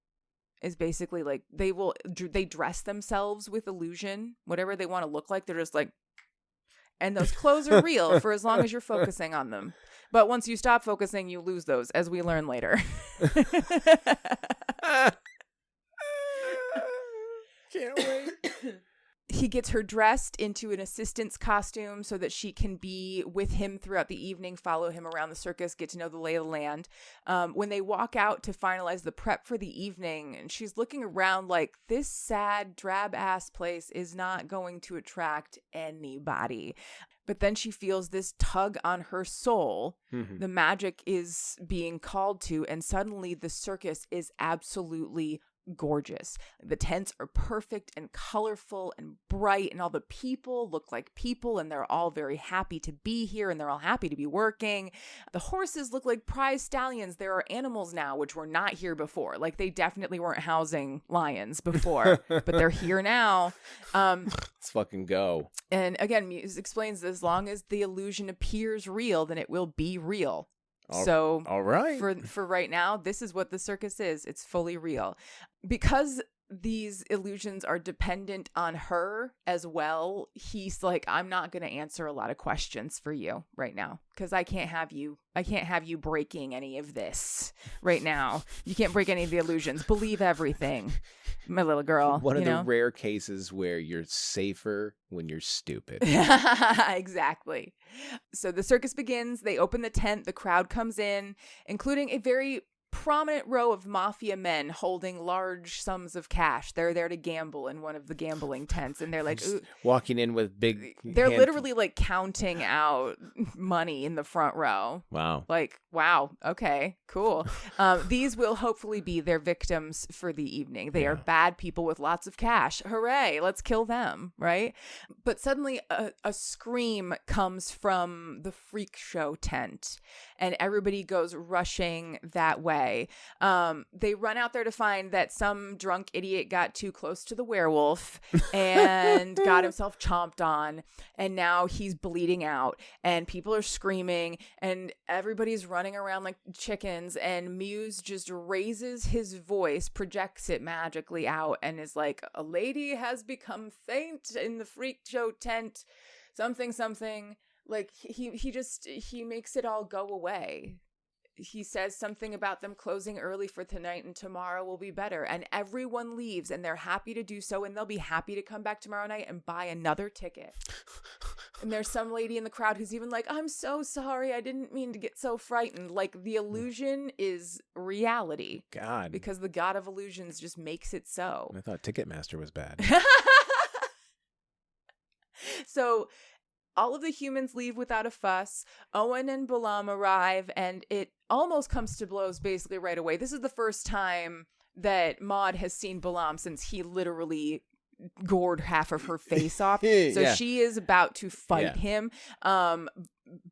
Is basically like they dress themselves with illusion, whatever they want to look like. They're just like, and those clothes are real for as long as you're focusing on them. But once you stop focusing, you lose those, as we learn later. Can't wait. He gets her dressed into an assistant's costume so that she can be with him throughout the evening, follow him around the circus, get to know the lay of the land. When they walk out to finalize the prep for the evening, and she's looking around like, this sad, drab-ass place is not going to attract anybody. But then she feels this tug on her soul. The magic is being called to, and suddenly the circus is absolutely gorgeous. The tents are perfect and colorful and bright, and all the people look like people, and they're all very happy to be here, and they're all happy to be working. The horses look like prize stallions. There are animals now which were not here before. Like, they definitely weren't housing lions before, but they're here now. Let's fucking go. And again, Muse explains that as long as the illusion appears real, then it will be real. So all right. For right now, this is what the circus is. It's fully real. Because these illusions are dependent on her as well, he's like, I'm not going to answer a lot of questions for you right now, because I can't have you breaking any of this right now. You can't break any of the illusions. Believe everything, my little girl. One of the rare cases where you're safer when you're stupid. Exactly. So the circus begins. They open the tent. The crowd comes in, including a very prominent row of mafia men holding large sums of cash. They're there to gamble in one of the gambling tents, and they're like, walking in with big. They're literally like counting out money in the front row. Wow. Like, wow. Okay, cool. These will hopefully be their victims for the evening. They are bad people with lots of cash. Hooray. Let's kill them. Right. But suddenly a scream comes from the freak show tent, and everybody goes rushing that way. They run out there to find that some drunk idiot got too close to the werewolf and got himself chomped on, and now he's bleeding out, and people are screaming, and everybody's running around like chickens, and Muse just raises his voice, projects it magically out, and is like, a lady has become faint in the freak show tent, something. Like, he makes it all go away. He says something about them closing early for tonight and tomorrow will be better. And everyone leaves, and they're happy to do so. And they'll be happy to come back tomorrow night and buy another ticket. And there's some lady in the crowd who's even like, I'm so sorry. I didn't mean to get so frightened. Like, the illusion is reality. God. Because the god of illusions just makes it so. I thought Ticketmaster was bad. So all of the humans leave without a fuss. Owen and Balaam arrive, and it almost comes to blows basically right away. This is the first time that Maude has seen Balaam since he literally gored half of her face off. So she is about to fight him.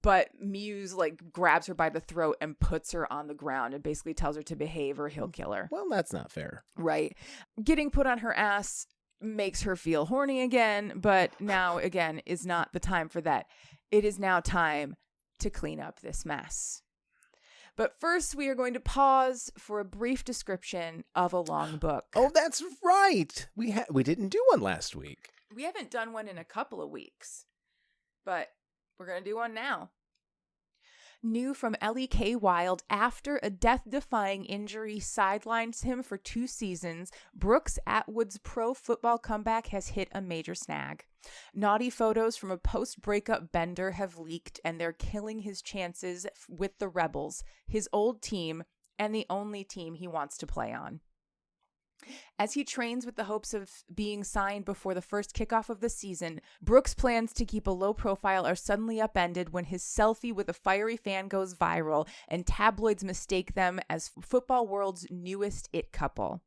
But Muse like grabs her by the throat and puts her on the ground and basically tells her to behave or he'll kill her. Well, that's not fair. Right. Getting put on her ass makes her feel horny again, but now again is not the time for that. It is now time to clean up this mess. But first, we are going to pause for a brief description of a long book. Oh, that's right. We didn't do one last week. We haven't done one in a couple of weeks, but we're going to do one now. New from Ellie K. Wilde, after a death-defying injury sidelines him for 2 seasons, Brooks Atwood's pro football comeback has hit a major snag. Naughty photos from a post-breakup bender have leaked, and they're killing his chances with the Rebels, his old team, and the only team he wants to play on. As he trains with the hopes of being signed before the first kickoff of the season, Brooks' plans to keep a low profile are suddenly upended when his selfie with a fiery fan goes viral and tabloids mistake them as football world's newest it couple.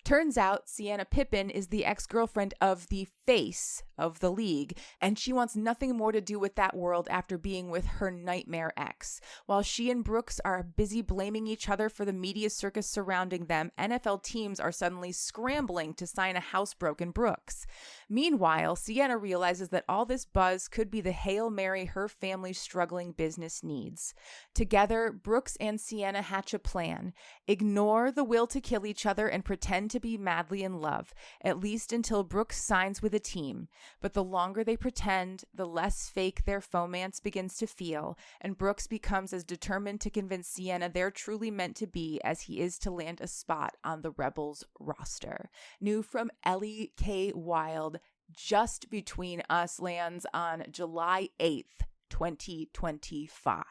Turns out Sienna Pippin is the ex-girlfriend of the face of the league, and she wants nothing more to do with that world after being with her nightmare ex. While she and Brooks are busy blaming each other for the media circus surrounding them, NFL teams are suddenly scrambling to sign a housebroken Brooks. Meanwhile, Sienna realizes that all this buzz could be the Hail Mary her family's struggling business needs. Together, Brooks and Sienna hatch a plan. Ignore the will to kill each other and pretend to be madly in love, at least until Brooks signs with a team. But the longer they pretend, the less fake their romance begins to feel, and Brooks becomes as determined to convince Sienna they're truly meant to be as he is to land a spot on the Rebels roster. New from Ellie K. Wilde, Just Between Us, lands on July 8th, 2025.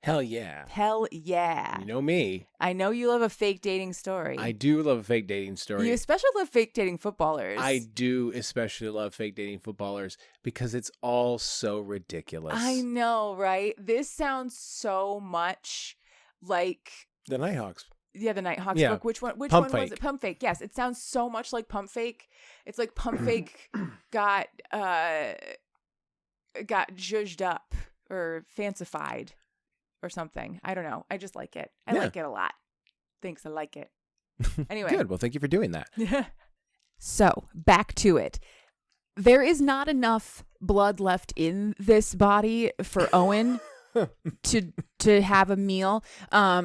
Hell yeah. Hell yeah. You know me. I know you love a fake dating story. I do love a fake dating story. You especially love fake dating footballers. I do especially love fake dating footballers because it's all so ridiculous. I know, right? This sounds so much like the Nighthawks. Yeah, the Nighthawks book. Which one Pump was Fake. it? Pump Fake. Yes, it sounds so much like Pump Fake. It's like Pump Fake got zhuzhed up or fancified or something. I don't know. I just like it. I like it a lot. Thanks, I like it. Anyway. Good. Well, thank you for doing that. So, back to it. There is not enough blood left in this body for Owen to have a meal. I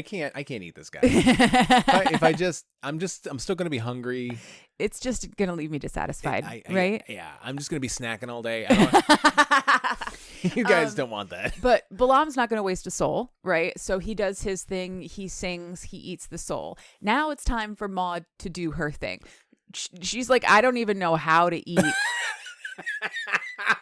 can't eat this guy. I'm still going to be hungry. It's just going to leave me dissatisfied, right? I'm just going to be snacking all day. You guys don't want that. But Balaam's not going to waste a soul, right? So he does his thing. He sings. He eats the soul. Now it's time for Maude to do her thing. She's like, I don't even know how to eat.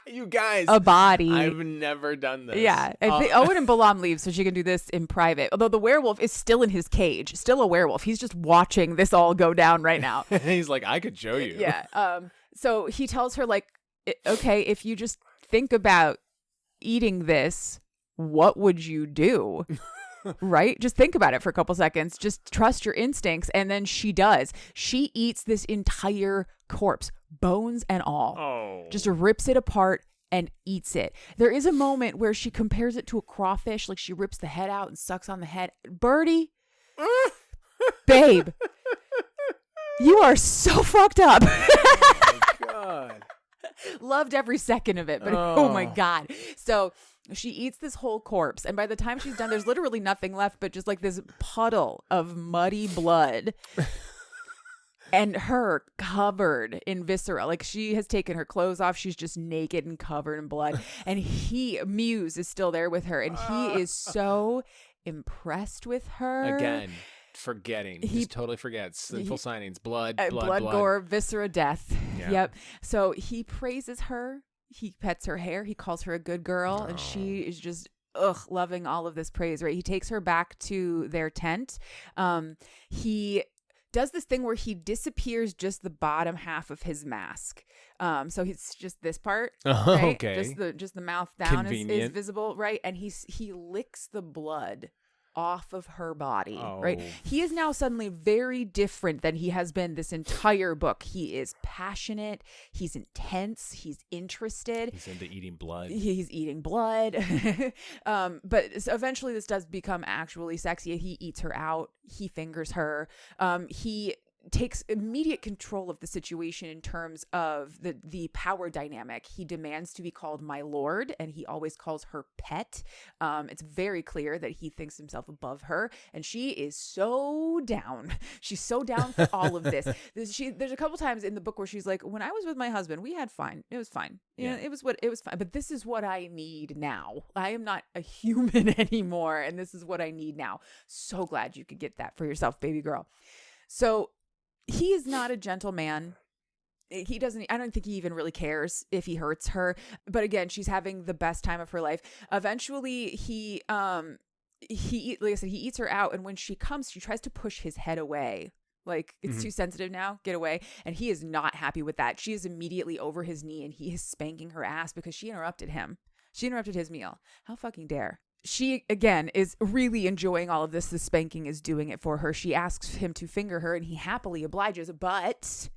You guys, a body. I've never done this. Yeah. Owen and Balaam leave so she can do this in private. Although the werewolf is still in his cage, still a werewolf. He's just watching this all go down right now. He's like, I could show you. Yeah. So he tells her, like, okay, if you just think about eating this, what would you do? Right? Just think about it for a couple seconds. Just trust your instincts. And then she does. She eats this entire corpse, bones and all. Oh. Just rips it apart and eats it. There is a moment where she compares it to a crawfish. Like she rips the head out and sucks on the head. Birdie, babe, you are so fucked up. Oh my God. Loved every second of it, but oh my God. So she eats this whole corpse, and by the time she's done, there's literally nothing left but just like this puddle of muddy blood. And her covered in viscera. Like she has taken her clothes off. She's just naked and covered in blood. And Muse is still there with her. And he is so impressed with her. Again, forgetting. He just totally forgets. Sinful signings. Blood, gore, viscera, death. Yeah. Yep. So he praises her. He pets her hair. He calls her a good girl. And she is just loving all of this praise, right? He takes her back to their tent. He does this thing where he disappears just the bottom half of his mask. So he's just this part, right? Okay. Just the mouth down is visible, right? And he licks the blood off of her body, Oh. right? He is now suddenly very different than he has been this entire book. He is passionate. He's intense. He's interested. He's into eating blood. He's eating blood. But eventually this does become actually sexy. He eats her out. He fingers her. He takes immediate control of the situation in terms of the power dynamic. He demands to be called my lord, and he always calls her pet. It's very clear that he thinks himself above her, and she is so down. She's so down for all of this. There's a couple times in the book where she's like, when I was with my husband, we had fine. It was fine. You know, it was fine. But this is what I need now. I am not a human anymore, and this is what I need now. So glad you could get that for yourself, baby girl. So he is not a gentleman. He doesn't, I don't think he even really cares if he hurts her. But again, she's having the best time of her life. Eventually he like I said, he eats her out. And when she comes, she tries to push his head away. Like, it's too sensitive now. Get away. And he is not happy with that. She is immediately over his knee and he is spanking her ass because she interrupted him. She interrupted his meal. How fucking dare. She, again, is really enjoying all of this. The spanking is doing it for her. She asks him to finger her, and he happily obliges, but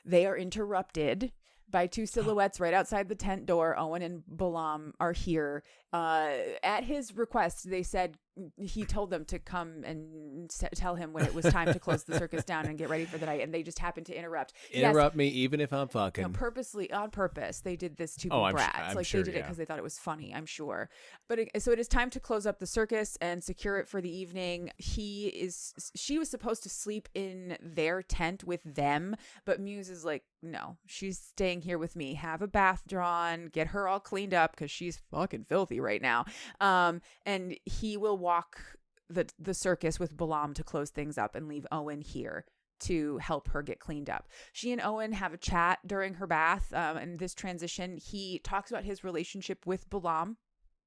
they are interrupted by two silhouettes right outside the tent door. Owen and Balaam are here. At his request, they said, he told them to come and tell him when it was time to close the circus down and get ready for the night, and they just happened to interrupt. Interrupt me even if I'm fucking. No, purposely, on purpose, they did this to be I'm brats. I'm like sure, they did it because they thought it was funny, I'm sure. But so it is time to close up the circus and secure it for the evening. She was supposed to sleep in their tent with them, but Muse is like, no, she's staying here with me. Have a bath drawn, get her all cleaned up because she's fucking filthy right now. And he will walk the circus with Balaam to close things up and leave Owen here to help her get cleaned up. She and Owen have a chat during her bath. And this transition, he talks about his relationship with Balaam.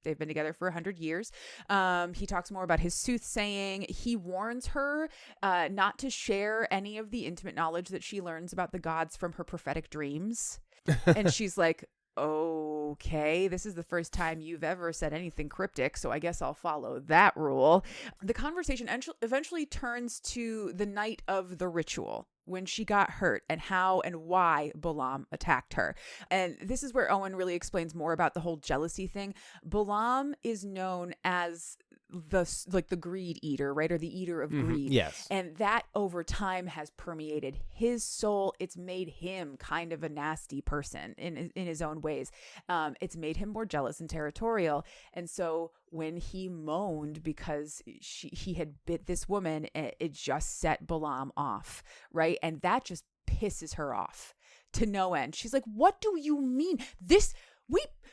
They've been together for 100 years. He talks more about his soothsaying. He warns her not to share any of the intimate knowledge that she learns about the gods from her prophetic dreams. And she's like, okay, this is the first time you've ever said anything cryptic, so I guess I'll follow that rule. The conversation eventually turns to the night of the ritual, when she got hurt and how and why Balaam attacked her. And this is where Owen really explains more about the whole jealousy thing. Balaam is known as the greed eater, right? Or the eater of greed. Yes. And that over time has permeated his soul. It's made him kind of a nasty person in his own ways. It's made him more jealous and territorial. And so when he moaned because he had bit this woman, it just set Balaam off, right? And that just pisses her off to no end. She's like, what do you mean?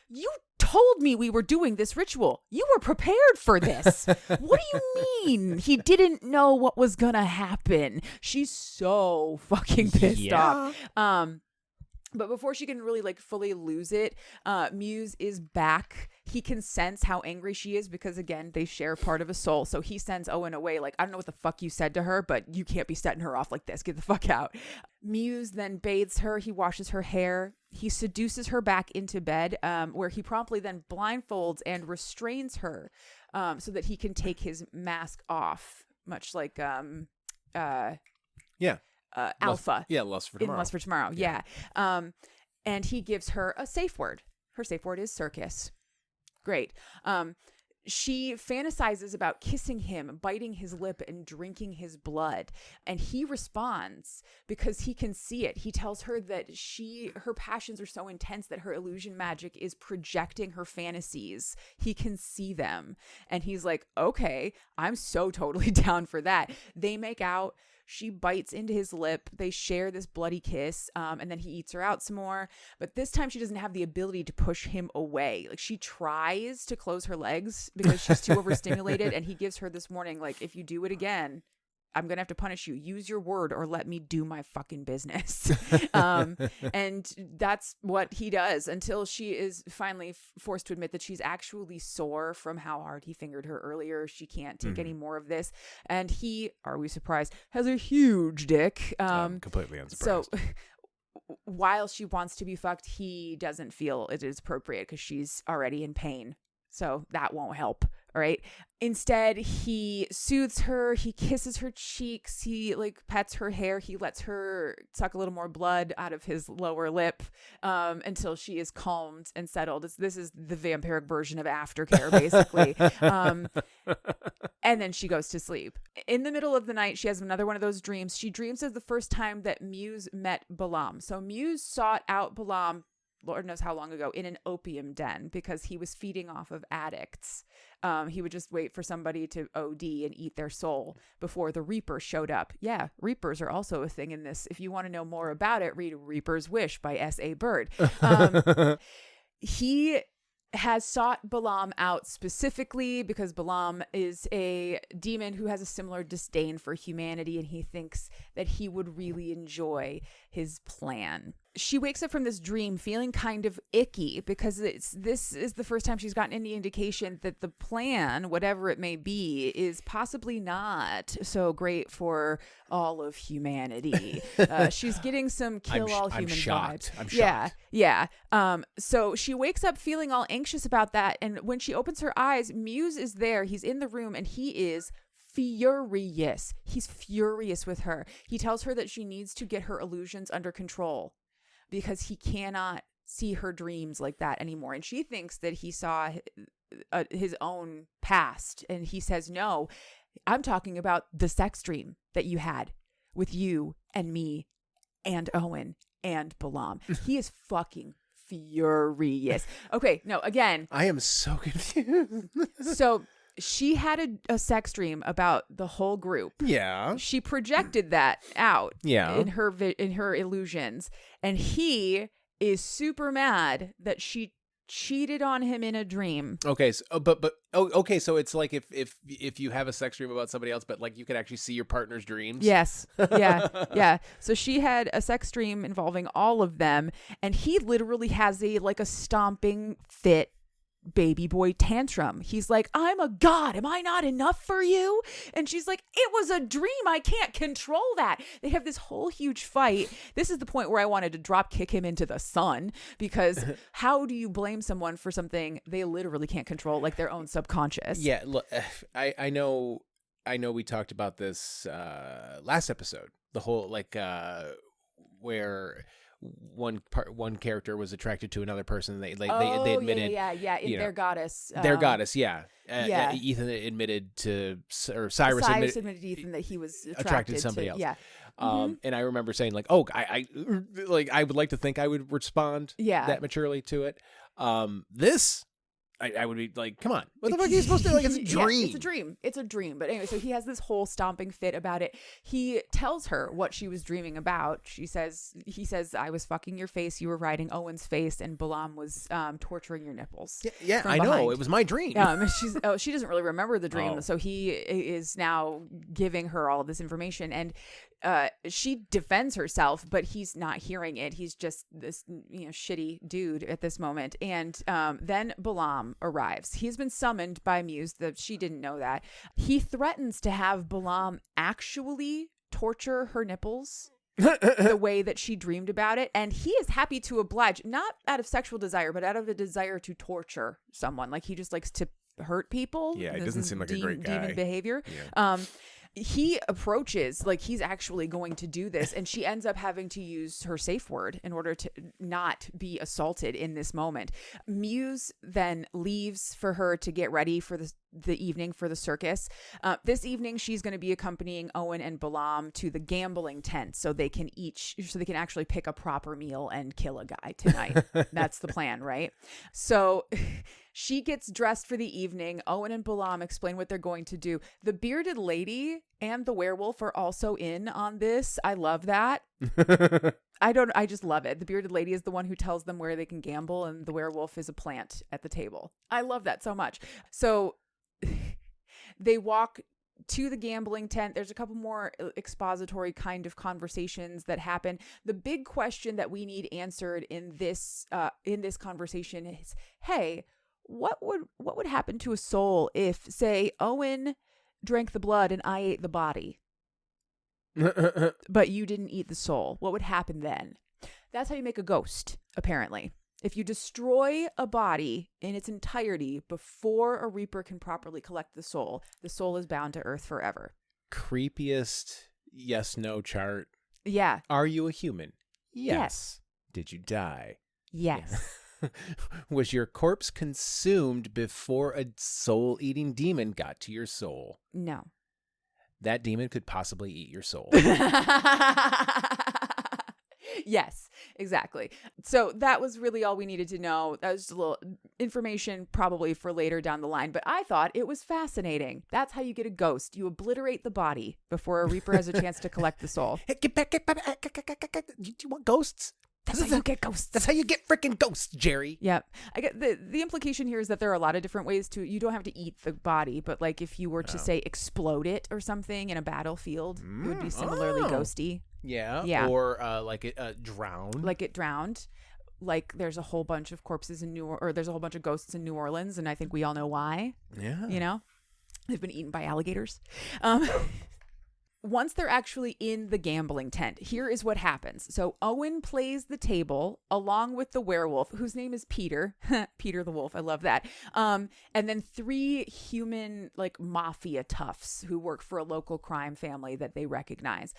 You told me we were doing this ritual. You were prepared for this. What do you mean? He didn't know what was gonna happen. She's so fucking pissed off. But before she can really fully lose it, Muse is back. He can sense how angry she is because, again, they share part of a soul. So he sends Owen away like, I don't know what the fuck you said to her, but you can't be setting her off like this. Get the fuck out. Muse then bathes her. He washes her hair. He seduces her back into bed, where he promptly then blindfolds and restrains her so that he can take his mask off, much like Alpha. Lust for Tomorrow. In Lust for Tomorrow. Yeah. And he gives her a safe word. Her safe word is circus. Great. She fantasizes about kissing him, biting his lip, and drinking his blood. And he responds because he can see it. He tells her that her passions are so intense that her illusion magic is projecting her fantasies. He can see them. And he's like, okay, I'm so totally down for that. They make out. She bites into his lip. They share this bloody kiss, and then he eats her out some more. But this time she doesn't have the ability to push him away. Like, she tries to close her legs because she's too overstimulated, and he gives her this warning, like, if you do it again, I'm going to have to punish you. Use your word or let me do my fucking business. And that's what he does until she is finally forced to admit that she's actually sore from how hard he fingered her earlier. She can't take any more of this. And he, are we surprised, has a huge dick. Completely unsurprised. So while she wants to be fucked, he doesn't feel it is appropriate because she's already in pain. So that won't help. All right. Instead, he soothes her. He kisses her cheeks. He like pets her hair. He lets her suck a little more blood out of his lower lip until she is calmed and settled. This is the vampiric version of aftercare, basically. And then she goes to sleep. In the middle of the night, she has another one of those dreams. She dreams of the first time that Muse met Balaam. So Muse sought out Balaam, Lord knows how long ago, in an opium den because he was feeding off of addicts. He would just wait for somebody to OD and eat their soul before the Reaper showed up. Yeah, Reapers are also a thing in this. If you want to know more about it, read Reaper's Wish by S.A. Bird. He has sought Balaam out specifically because Balaam is a demon who has a similar disdain for humanity, and he thinks that he would really enjoy his plan. She wakes up from this dream feeling kind of icky because this is the first time she's gotten any indication that the plan, whatever it may be, is possibly not so great for all of humanity. She's getting some kill all human vibes. I'm shocked. Yeah. So she wakes up feeling all anxious about that. And when she opens her eyes, Muse is there. He's in the room and he is furious. He's furious with her. He tells her that she needs to get her illusions under control because he cannot see her dreams like that anymore. And she thinks that he saw his own past. And he says, no, I'm talking about the sex dream that you had with you and me and Owen and Balaam. He is fucking furious. Okay, no, again. I am so confused. So she had a sex dream about the whole group. Yeah. She projected that out in her illusions. And he is super mad that she cheated on him in a dream. Okay, so, okay, so it's like if you have a sex dream about somebody else, but like you can actually see your partner's dreams. Yes. Yeah. So she had a sex dream involving all of them, and he literally has a stomping fit baby boy tantrum. He's like, I'm a god. Am I not enough for you? And she's like, it was a dream. I can't control that. They have this whole huge fight. This is the point where I wanted to drop kick him into the sun, because how do you blame someone for something they literally can't control, like their own subconscious? Yeah. Look, I know we talked about this last episode, the whole where one character was attracted to another person. They admitted, their goddess. Their goddess, Ethan admitted to, or Cyrus admitted to Ethan that he was attracted to somebody else. Yeah. And I remember saying I would like to think I would respond that maturely to it. This. I would be like, come on, what the fuck are you supposed to do? Like, it's a dream. Yeah, it's a dream. But anyway, so he has this whole stomping fit about it. He tells her what she was dreaming about. He says, I was fucking your face. You were riding Owen's face, and Balaam was torturing your nipples. Yeah, I know. It was my dream. She doesn't really remember the dream. So he is now giving her all of this information, and she defends herself, but he's not hearing it. He's just this, shitty dude at this moment. And then Balaam arrives. He's been summoned by Muse. She didn't know that. He threatens to have Balaam actually torture her nipples the way that she dreamed about it. And he is happy to oblige, not out of sexual desire, but out of a desire to torture someone. Like, he just likes to hurt people. Yeah, it doesn't seem like a great guy. Demon behavior. Yeah. He approaches like he's actually going to do this, and she ends up having to use her safe word in order to not be assaulted in this moment. Muse then leaves for her to get ready for the evening for the circus. This evening, she's going to be accompanying Owen and Balaam to the gambling tent so they can actually pick a proper meal and kill a guy tonight. That's the plan, right? So she gets dressed for the evening. Owen and Balaam explain what they're going to do. The bearded lady and the werewolf are also in on this. I love that. I just love it. The bearded lady is the one who tells them where they can gamble, and the werewolf is a plant at the table. I love that so much. So they walk to the gambling tent. There's a couple more expository kind of conversations that happen. The big question that we need answered in this conversation is, hey, what would happen to a soul if, say, Owen drank the blood and I ate the body, but you didn't eat the soul? What would happen then? That's how you make a ghost, apparently. If you destroy a body in its entirety before a reaper can properly collect the soul is bound to earth forever. Creepiest yes/no chart. Yeah. Are you a human? Yes. Did you die? Yes. Yeah. Was your corpse consumed before a soul-eating demon got to your soul? No. That demon could possibly eat your soul. Yes, exactly. So that was really all we needed to know. That was just a little information probably for later down the line, but I thought it was fascinating. That's how you get a ghost. You obliterate the body before a reaper has a chance to collect the soul. Hey, get back. Do you want ghosts? That's how you get ghosts. That's how you get freaking ghosts, Jerry. Yep. I get the implication here is that there are a lot of different ways you don't have to eat the body, but like if you were to say explode it or something in a battlefield, it would be similarly ghosty. Yeah. Or like it drowned. Like it drowned. Like there's a whole bunch of corpses there's a whole bunch of ghosts in New Orleans, and I think we all know why. Yeah. You know? They've been eaten by alligators. Once they're actually in the gambling tent, here is what happens. So Owen plays the table along with the werewolf, whose name is Peter. Peter the wolf. I love that. And then 3 human like mafia toughs who work for a local crime family that they recognize.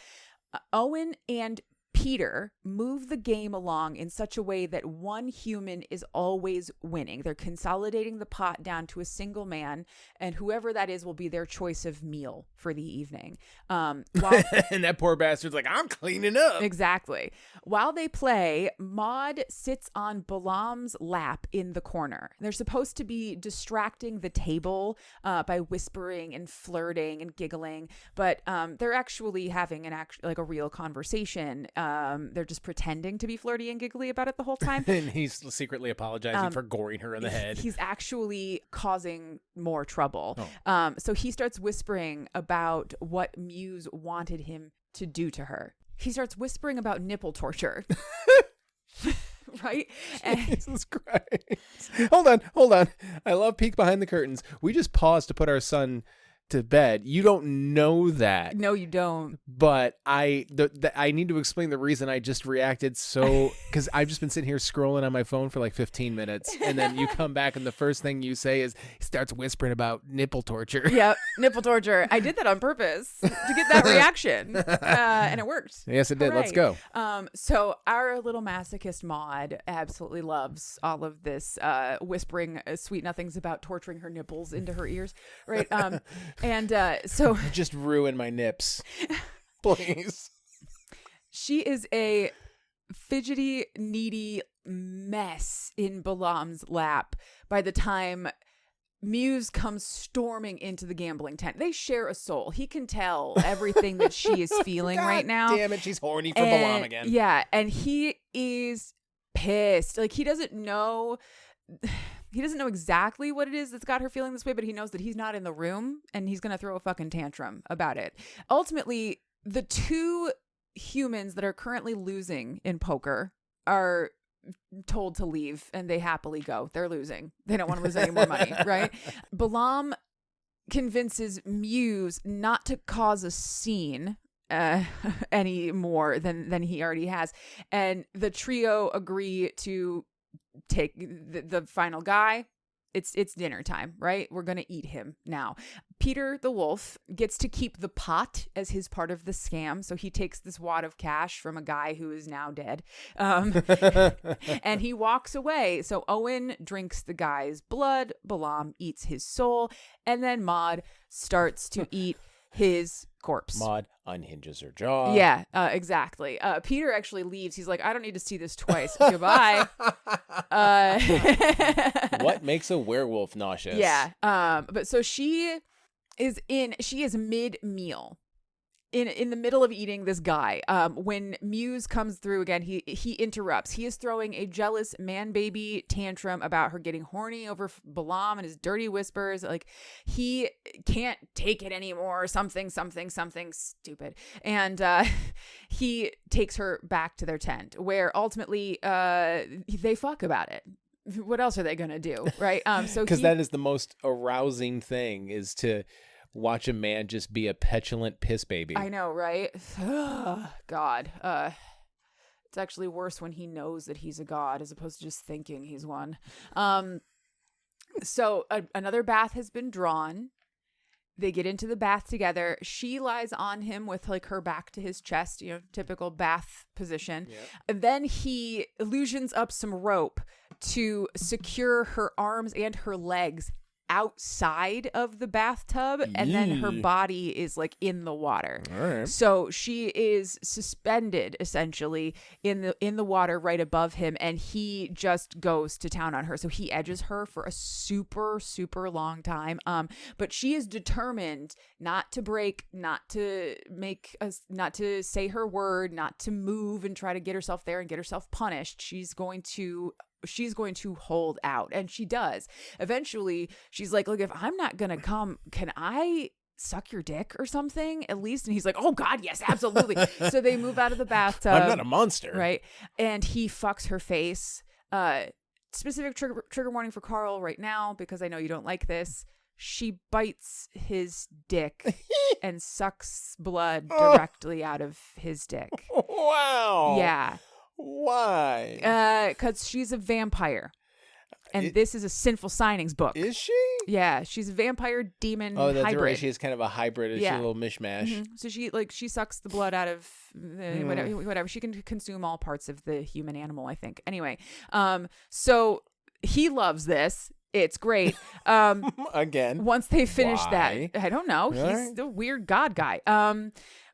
Owen and Peter move the game along in such a way that one human is always winning. They're consolidating the pot down to a single man, and whoever that is will be their choice of meal for the evening. And that poor bastard's like, I'm cleaning up. Exactly. While they play, Maude sits on Balaam's lap in the corner. They're supposed to be distracting the table by whispering and flirting and giggling, but they're actually having a real conversation. They're just pretending to be flirty and giggly about it the whole time. And he's secretly apologizing for goring her in the head. He's actually causing more trouble. Oh. So he starts whispering about what Muse wanted him to do to her. He starts whispering about nipple torture. Right? Jesus Christ. Hold on. I love peek behind the curtains. We just paused to put our son to bed. You don't know that. No, you don't. But I need to explain the reason I just reacted so, because I've just been sitting here scrolling on my phone for like 15 minutes, and then you come back and the first thing you say is he starts whispering about nipple torture. Yeah, nipple torture. I did that on purpose to get that reaction, and it worked. Yes, it did. Hooray. Let's go. So our little masochist Maude absolutely loves all of this whispering sweet nothings about torturing her nipples into her ears, right? And so just ruin my nips, please. She is a fidgety, needy mess in Balaam's lap by the time Muse comes storming into the gambling tent. They share a soul. He can tell everything that she is feeling right now. Damn it, she's horny for Balaam again. Yeah, and he is pissed. Like he doesn't know exactly what it is that's got her feeling this way, but he knows that he's not in the room and he's going to throw a fucking tantrum about it. Ultimately, the 2 humans that are currently losing in poker are told to leave and they happily go. They're losing. They don't want to lose any more money, right? Balaam convinces Muse not to cause a scene any more than he already has. And the trio agree to take the final guy. It's dinner time, right? We're going to eat him now. Peter the wolf gets to keep the pot as his part of the scam. So he takes this wad of cash from a guy who is now dead. And he walks away. So Owen drinks the guy's blood. Balaam eats his soul. And then Maude starts to eat his corpse. Maude unhinges her jaw. Yeah, exactly. Peter actually leaves. He's like, I don't need to see this twice. Goodbye. What makes a werewolf nauseous? Yeah. But so she is mid-meal. In the middle of eating this guy, when Muse comes through again, he interrupts. He is throwing a jealous man-baby tantrum about her getting horny over Balaam and his dirty whispers. Like, he can't take it anymore. Something stupid. And he takes her back to their tent, where ultimately they fuck about it. What else are they going to do, right? Because that is the most arousing thing, is to watch a man just be a petulant piss baby. I know, right? God. It's actually worse when he knows that he's a god as opposed to just thinking he's one. So another bath has been drawn. They get into the bath together. She lies on him with like her back to his chest, typical bath position. Yep. And then he illusions up some rope to secure her arms and her legs outside of the bathtub, and then her body is like in the water. All right. So she is suspended essentially in the water right above him, and he just goes to town on her. So he edges her for a super, super long time. But she is determined not to break, not to say her word, not to move and try to get herself there and get herself punished. She's going to hold out, and she does. Eventually she's like, look, if I'm not gonna come, can I suck your dick or something at least? And he's like, oh god, yes, absolutely. So they move out of the bathtub. I'm not a monster, right? And he fucks her face. Specific trigger warning for Carl right now, because I know you don't like this. She bites his dick and sucks blood directly out of his dick. Wow. Yeah. Why? Because she's a vampire. And this is a Sinful Signings book. Is she? Yeah, she's a vampire demon hybrid. hybrid. Right. She's kind of a hybrid. She's a little mishmash. Mm-hmm. So she sucks the blood out of whatever. She can consume all parts of the human animal, I think. Anyway, so he loves this. It's great. Again. Once they finish Why? that, I don't know. He's the weird god guy.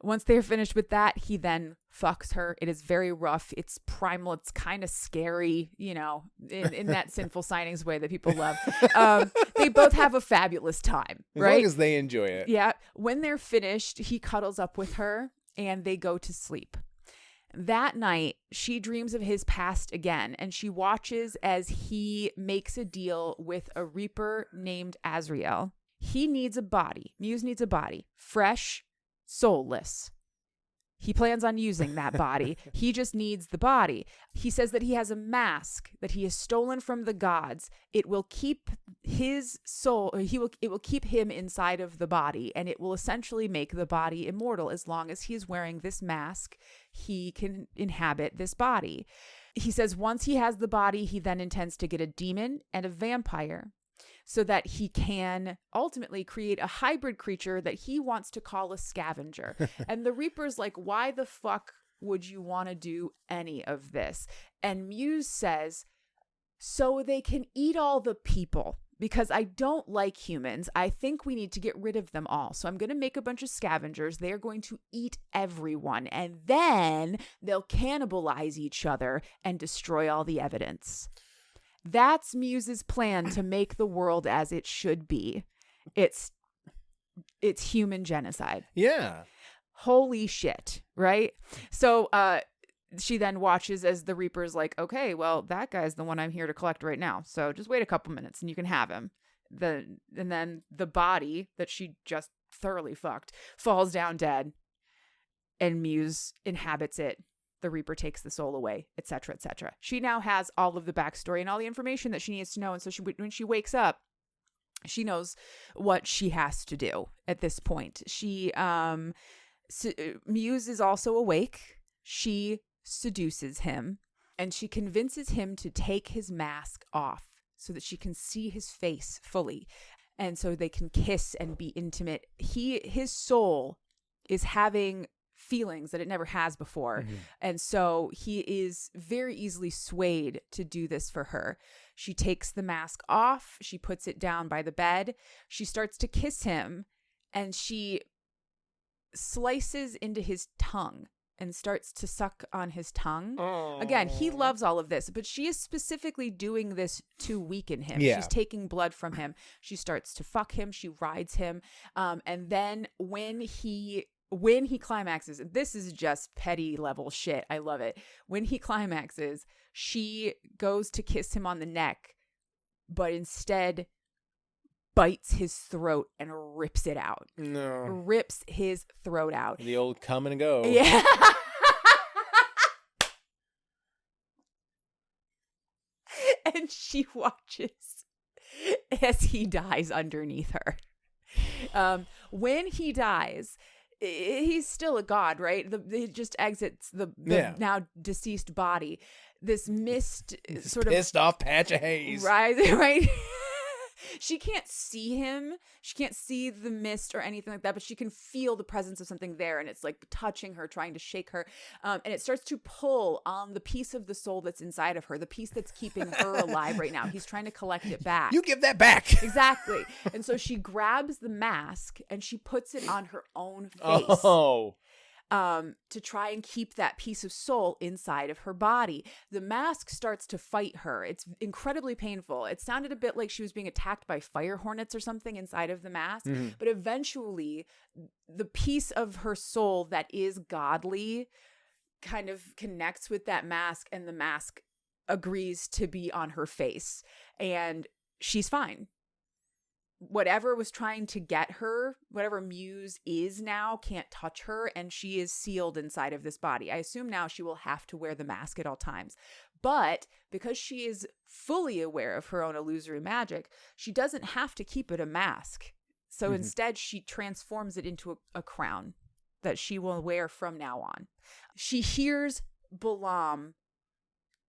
Once they're finished with that, he then fucks her. It is very rough. It's primal. It's kind of scary, in that Sinful Signings way that people love. They both have a fabulous time, right? As long as they enjoy it. Yeah. When they're finished, he cuddles up with her and they go to sleep. That night, she dreams of his past again, and she watches as he makes a deal with a reaper named Azrael. He needs a body. Muse needs a body. Fresh, soulless. He plans on using that body. He just needs the body. He says that he has a mask that he has stolen from the gods. It will keep his soul, it will keep him inside of the body, and it will essentially make the body immortal. As long as he's wearing this mask, he can inhabit this body. He says once he has the body, he then intends to get a demon and a vampire, so that he can ultimately create a hybrid creature that he wants to call a scavenger. And the Reaper's like, why the fuck would you want to do any of this? And Muse says, so they can eat all the people, because I don't like humans. I think we need to get rid of them all. So I'm going to make a bunch of scavengers. They're going to eat everyone, and then they'll cannibalize each other and destroy all the evidence. That's Muse's plan to make the world as it should be. It's human genocide. Yeah. Holy shit, right? So she then watches as the Reaper's like, okay, well, that guy's the one I'm here to collect right now. So just wait a couple minutes and you can have him. And then the body that she just thoroughly fucked falls down dead, and Muse inhabits it. The Reaper takes the soul away, etc., etc. She now has all of the backstory and all the information that she needs to know. And so when she wakes up, she knows what she has to do at this point. Muse is also awake. She seduces him, and she convinces him to take his mask off so that she can see his face fully. And so they can kiss and be intimate. His soul is having feelings that it never has before. Mm-hmm. And so he is very easily swayed to do this for her. She takes the mask off. She puts it down by the bed. She starts to kiss him, and she slices into his tongue and starts to suck on his tongue. Oh. Again, he loves all of this, but she is specifically doing this to weaken him. Yeah. She's taking blood from him. She starts to fuck him. She rides him. And then when he climaxes, this is just petty level shit. I love it. When he climaxes, she goes to kiss him on the neck, but instead bites his throat and rips it out. No. Rips his throat out. The old come and go. Yeah. And she watches as he dies underneath her. When he dies, he's still a god, right? He just exits the now deceased body. This mist sort of pissed off patch of haze. Right? She can't see him. She can't see the mist or anything like that, but she can feel the presence of something there, and it's like touching her, trying to shake her. And it starts to pull on the piece of the soul that's inside of her, the piece that's keeping her alive right now. He's trying to collect it back. You give that back. Exactly. And so she grabs the mask and she puts it on her own face. Oh. To try and keep that piece of soul inside of her body. The mask starts to fight her. It's incredibly painful. It sounded a bit like she was being attacked by fire hornets or something inside of the mask. Mm-hmm. But eventually, the piece of her soul that is godly kind of connects with that mask, and the mask agrees to be on her face. And she's fine. Whatever was trying to get her, whatever Muse is now, can't touch her, and she is sealed inside of this body. I assume now she will have to wear the mask at all times. But because she is fully aware of her own illusory magic, she doesn't have to keep it a mask. So instead, she transforms it into a crown that she will wear from now on. She hears Balaam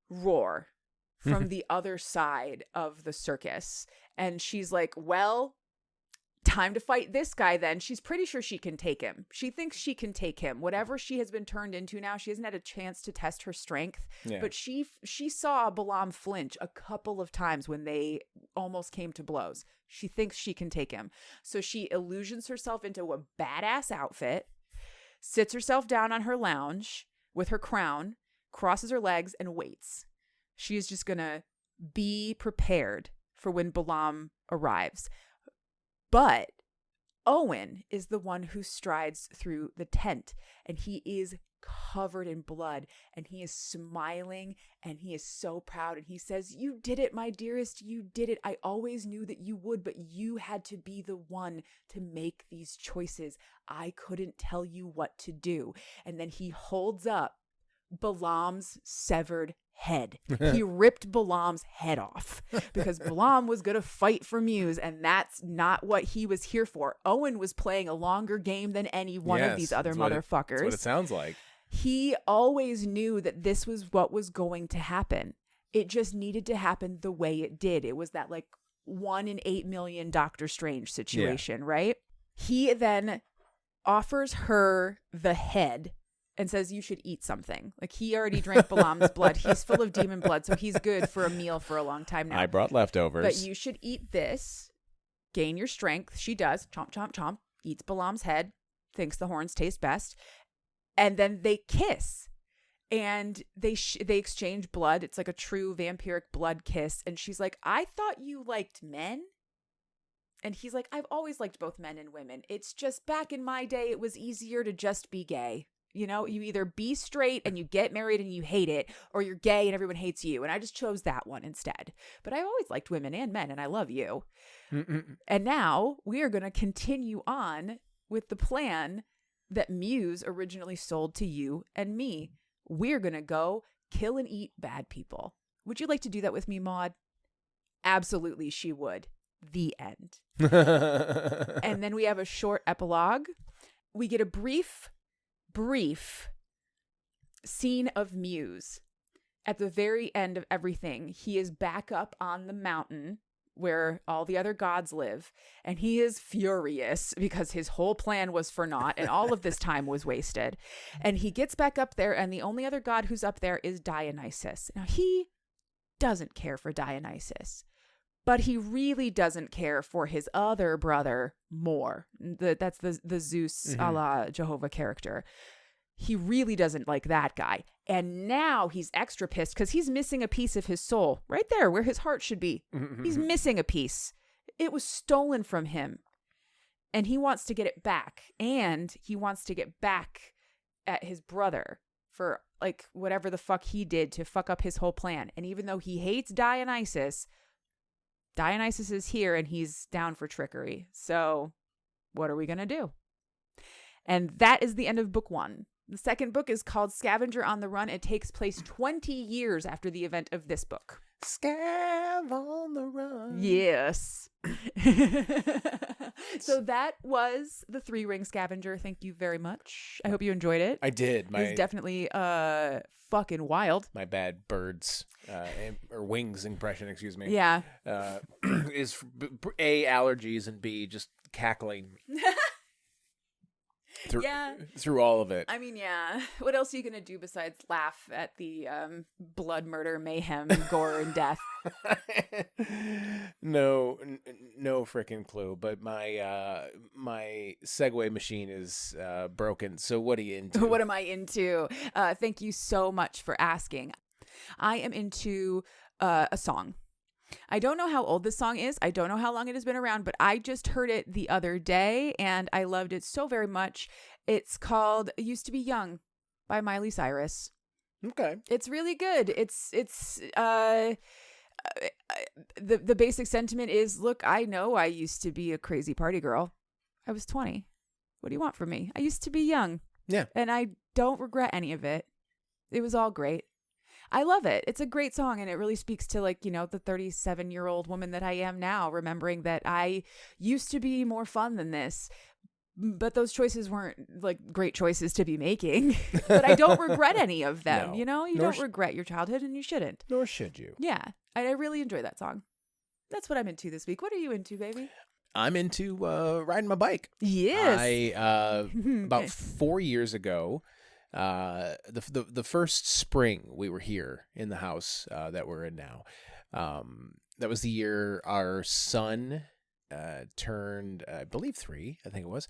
roar from the other side of the circus. And she's like, well, time to fight this guy then. She's pretty sure she can take him. She thinks she can take him. Whatever she has been turned into now, she hasn't had a chance to test her strength. Yeah. But she saw Balaam flinch a couple of times when they almost came to blows. She thinks she can take him. So she illusions herself into a badass outfit, sits herself down on her lounge with her crown, crosses her legs, and waits. She is just going to be prepared for when Balaam arrives. But Owen is the one who strides through the tent, and he is covered in blood, and he is smiling, and he is so proud, and he says, "You did it, my dearest, you did it. I always knew that you would, but you had to be the one to make these choices. I couldn't tell you what to do." And then he holds up Balaam's severed head. He ripped Balaam's head off because Balaam was going to fight for Muse, and that's not what he was here for. Owen was playing a longer game than any one of these other motherfuckers. That's what it sounds like. He always knew that this was what was going to happen. It just needed to happen the way it did. It was that like 1 in 8 million Doctor Strange situation, right? He then offers her the head and says, "You should eat something." Like, he already drank Balaam's blood. He's full of demon blood, so he's good for a meal for a long time now. I brought leftovers. But you should eat this, gain your strength. She does. Chomp, chomp, chomp. Eats Balaam's head. Thinks the horns taste best. And then they kiss. And they exchange blood. It's like a true vampiric blood kiss. And she's like, "I thought you liked men." And he's like, "I've always liked both men and women. It's just back in my day, it was easier to just be gay. You know, you either be straight and you get married and you hate it, or you're gay and everyone hates you. And I just chose that one instead. But I've always liked women and men, and I love you." And now we are going to continue on with the plan that Muse originally sold to you and me. We're going to go kill and eat bad people. Would you like to do that with me, Maude? Absolutely, she would. The end. And then we have a short epilogue. We get a brief scene of Muse. At the very end of everything, he is back up on the mountain where all the other gods live, and he is furious because his whole plan was for naught and all of this time was wasted. And he gets back up there, and the only other god who's up there is Dionysus. Now, he doesn't care for Dionysus, but he really doesn't care for his other brother more. That's the Zeus a la Jehovah character. He really doesn't like that guy. And now he's extra pissed because he's missing a piece of his soul right there where his heart should be. He's missing a piece. It was stolen from him. And he wants to get it back. And he wants to get back at his brother for like whatever the fuck he did to fuck up his whole plan. And even though he hates Dionysus is here and he's down for trickery. So what are we going to do? And that is the end of book 1. The second book is called Scavenger on the Run. It takes place 20 years after the event of this book. Scav on the run. Yes. So that was the 3-ring Scavenger. Thank you very much. I hope you enjoyed it. I did. It was definitely fucking wild. My bad birds or wings impression, excuse me. Yeah. Is A, allergies, and B, just cackling. Through all of it. I mean, yeah. What else are you going to do besides laugh at the blood, murder, mayhem, gore, and death? No freaking clue. But my Segway machine is broken. So what are you into? What am I into? Thank you so much for asking. I am into a song. I don't know how old this song is. I don't know how long it has been around, but I just heard it the other day and I loved it so very much. It's called Used to Be Young by Miley Cyrus. Okay. It's really good. It's the basic sentiment is, look, I know I used to be a crazy party girl. I was 20. What do you want from me? I used to be young. Yeah. And I don't regret any of it. It was all great. I love it. It's a great song, and it really speaks to, like, you know, the 37-year-old woman that I am now, remembering that I used to be more fun than this, but those choices weren't, like, great choices to be making. But I don't regret any of them, No. you know? You don't regret your childhood, and you shouldn't. Nor should you. Yeah. I really enjoy that song. That's what I'm into this week. What are you into, baby? I'm into riding my bike. Yes. I about 4 years ago, the first spring we were here in the house that we're in now. That was the year our son turned, I believe 3, I think it was,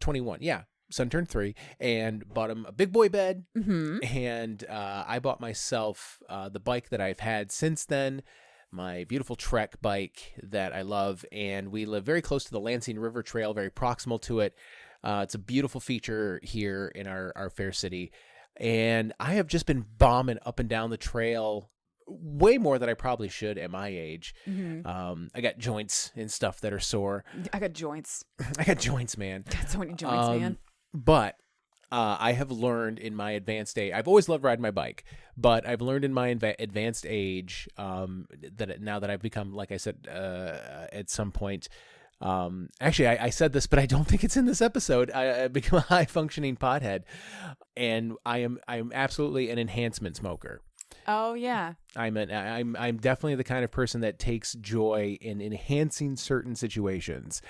21. Yeah. Son turned 3 and bought him a big boy bed. Mm-hmm. And I bought myself the bike that I've had since then, my beautiful Trek bike that I love. And we live very close to the Lansing River Trail, very proximal to it. It's a beautiful feature here in our fair city. And I have just been bombing up and down the trail way more than I probably should at my age. Mm-hmm. I got joints and stuff that are sore. I got joints. I got joints, man. Got so many joints, man. But I have learned in my advanced age, I've always loved riding my bike, but I've learned in my advanced age that now that I've become, like I said, at some point, actually I said this, but I don't think it's in this episode. I become a high functioning pothead, and I'm absolutely an enhancement smoker. Oh yeah. I'm definitely the kind of person that takes joy in enhancing certain situations.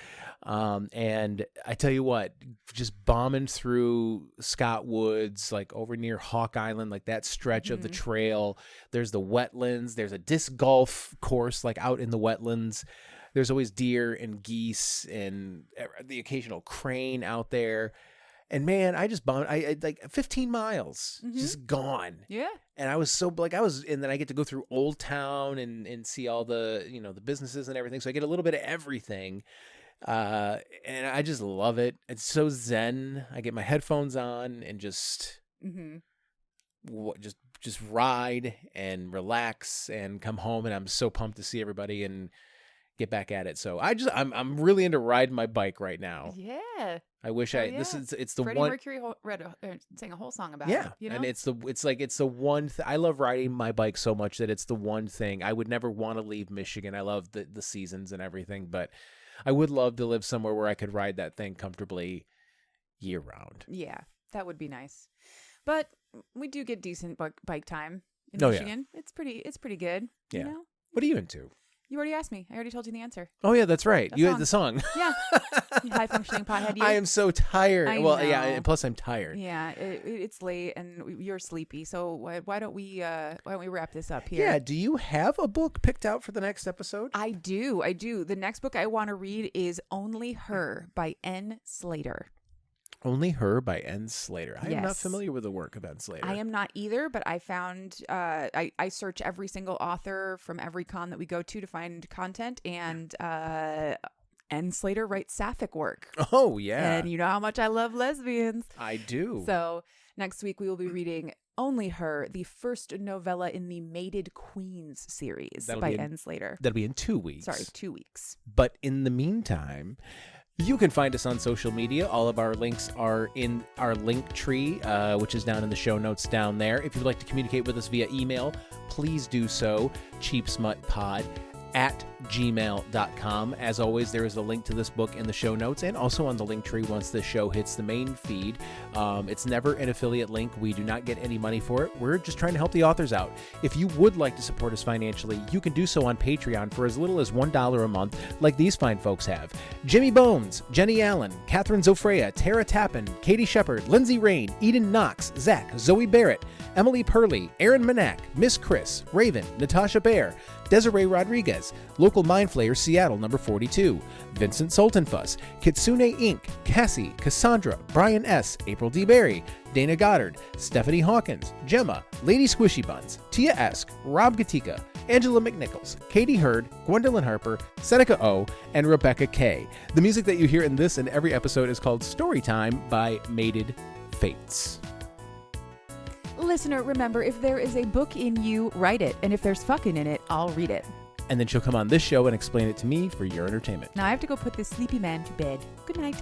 And I tell you what, just bombing through Scott Woods, like over near Hawk Island, like that stretch of the trail, there's the wetlands, there's a disc golf course, like out in the wetlands. There's always deer and geese and the occasional crane out there. And man, I just bombed. I like 15 miles, just gone. Yeah. And I was and then I get to go through Old Town and see all the, you know, the businesses and everything. So I get a little bit of everything. And I just love it. It's so zen. I get my headphones on and just ride and relax and come home. And I'm so pumped to see everybody and get back at it. So I'm really into riding my bike right now. Yeah. I wish it's the Freddie one. Mercury sang a whole song about it. You know? And it's the one I love riding my bike so much that it's the one thing. I would never want to leave Michigan. I love the seasons and everything, but I would love to live somewhere where I could ride that thing comfortably year round. Yeah, that would be nice. But we do get decent bike time in Oh, Michigan. Yeah. It's pretty good. Yeah. You know? What are you into? You already asked me. I already told you the answer. Oh yeah, that's right. You had the song. Yeah. High functioning pothead. I am so tired. I well, know. yeah. And plus, I'm tired. Yeah, it's late and you're sleepy. So why don't we wrap this up here? Yeah. Do you have a book picked out for the next episode? I do. The next book I want to read is Only Her by N. Slater. Only Her by N. Slater. I am not familiar with the work of N. Slater. I am not either, but I found I search every single author from every con that we go to find content, and N. Slater writes sapphic work. Oh yeah, and you know how much I love lesbians. I do. So next week we will be reading Only Her, the first novella in the Mated Queens series by N. Slater. That'll be in 2 weeks. Sorry, 2 weeks. But in the meantime, you can find us on social media. All of our links are in our link tree, which is down in the show notes down there. If you'd like to communicate with us via email, please do so. cheapsmutpod@gmail.com. gmail.com. As always, there is a link to this book in the show notes and also on the link tree once the show hits the main feed. It's never an affiliate link. We do not get any money for it. We're just trying to help the authors out. If you would like to support us financially, you can do so on Patreon for as little as $1 a month, like these fine folks have. Jimmy Bones, Jenny Allen, Catherine Zofrea, Tara Tappan, Katie Shepard, Lindsay Rain, Eden Knox, Zach, Zoe Barrett, Emily Purley, Aaron Manak, Miss Chris, Raven, Natasha Bear, Desiree Rodriguez, Local Mind Flayer Seattle number 42, Vincent Sultanfuss, Kitsune Inc., Cassie, Cassandra, Brian S., April D. Berry, Dana Goddard, Stephanie Hawkins, Gemma, Lady Squishy Buns, Tia Esk, Rob Gatika, Angela McNichols, Katie Hurd, Gwendolyn Harper, Seneca O, and Rebecca K. The music that you hear in this and every episode is called Storytime by Mated Fates. Listener, remember, if there is a book in you, write it. And if there's fucking in it, I'll read it. And then she'll come on this show and explain it to me for your entertainment. Now I have to go put this sleepy man to bed. Good night.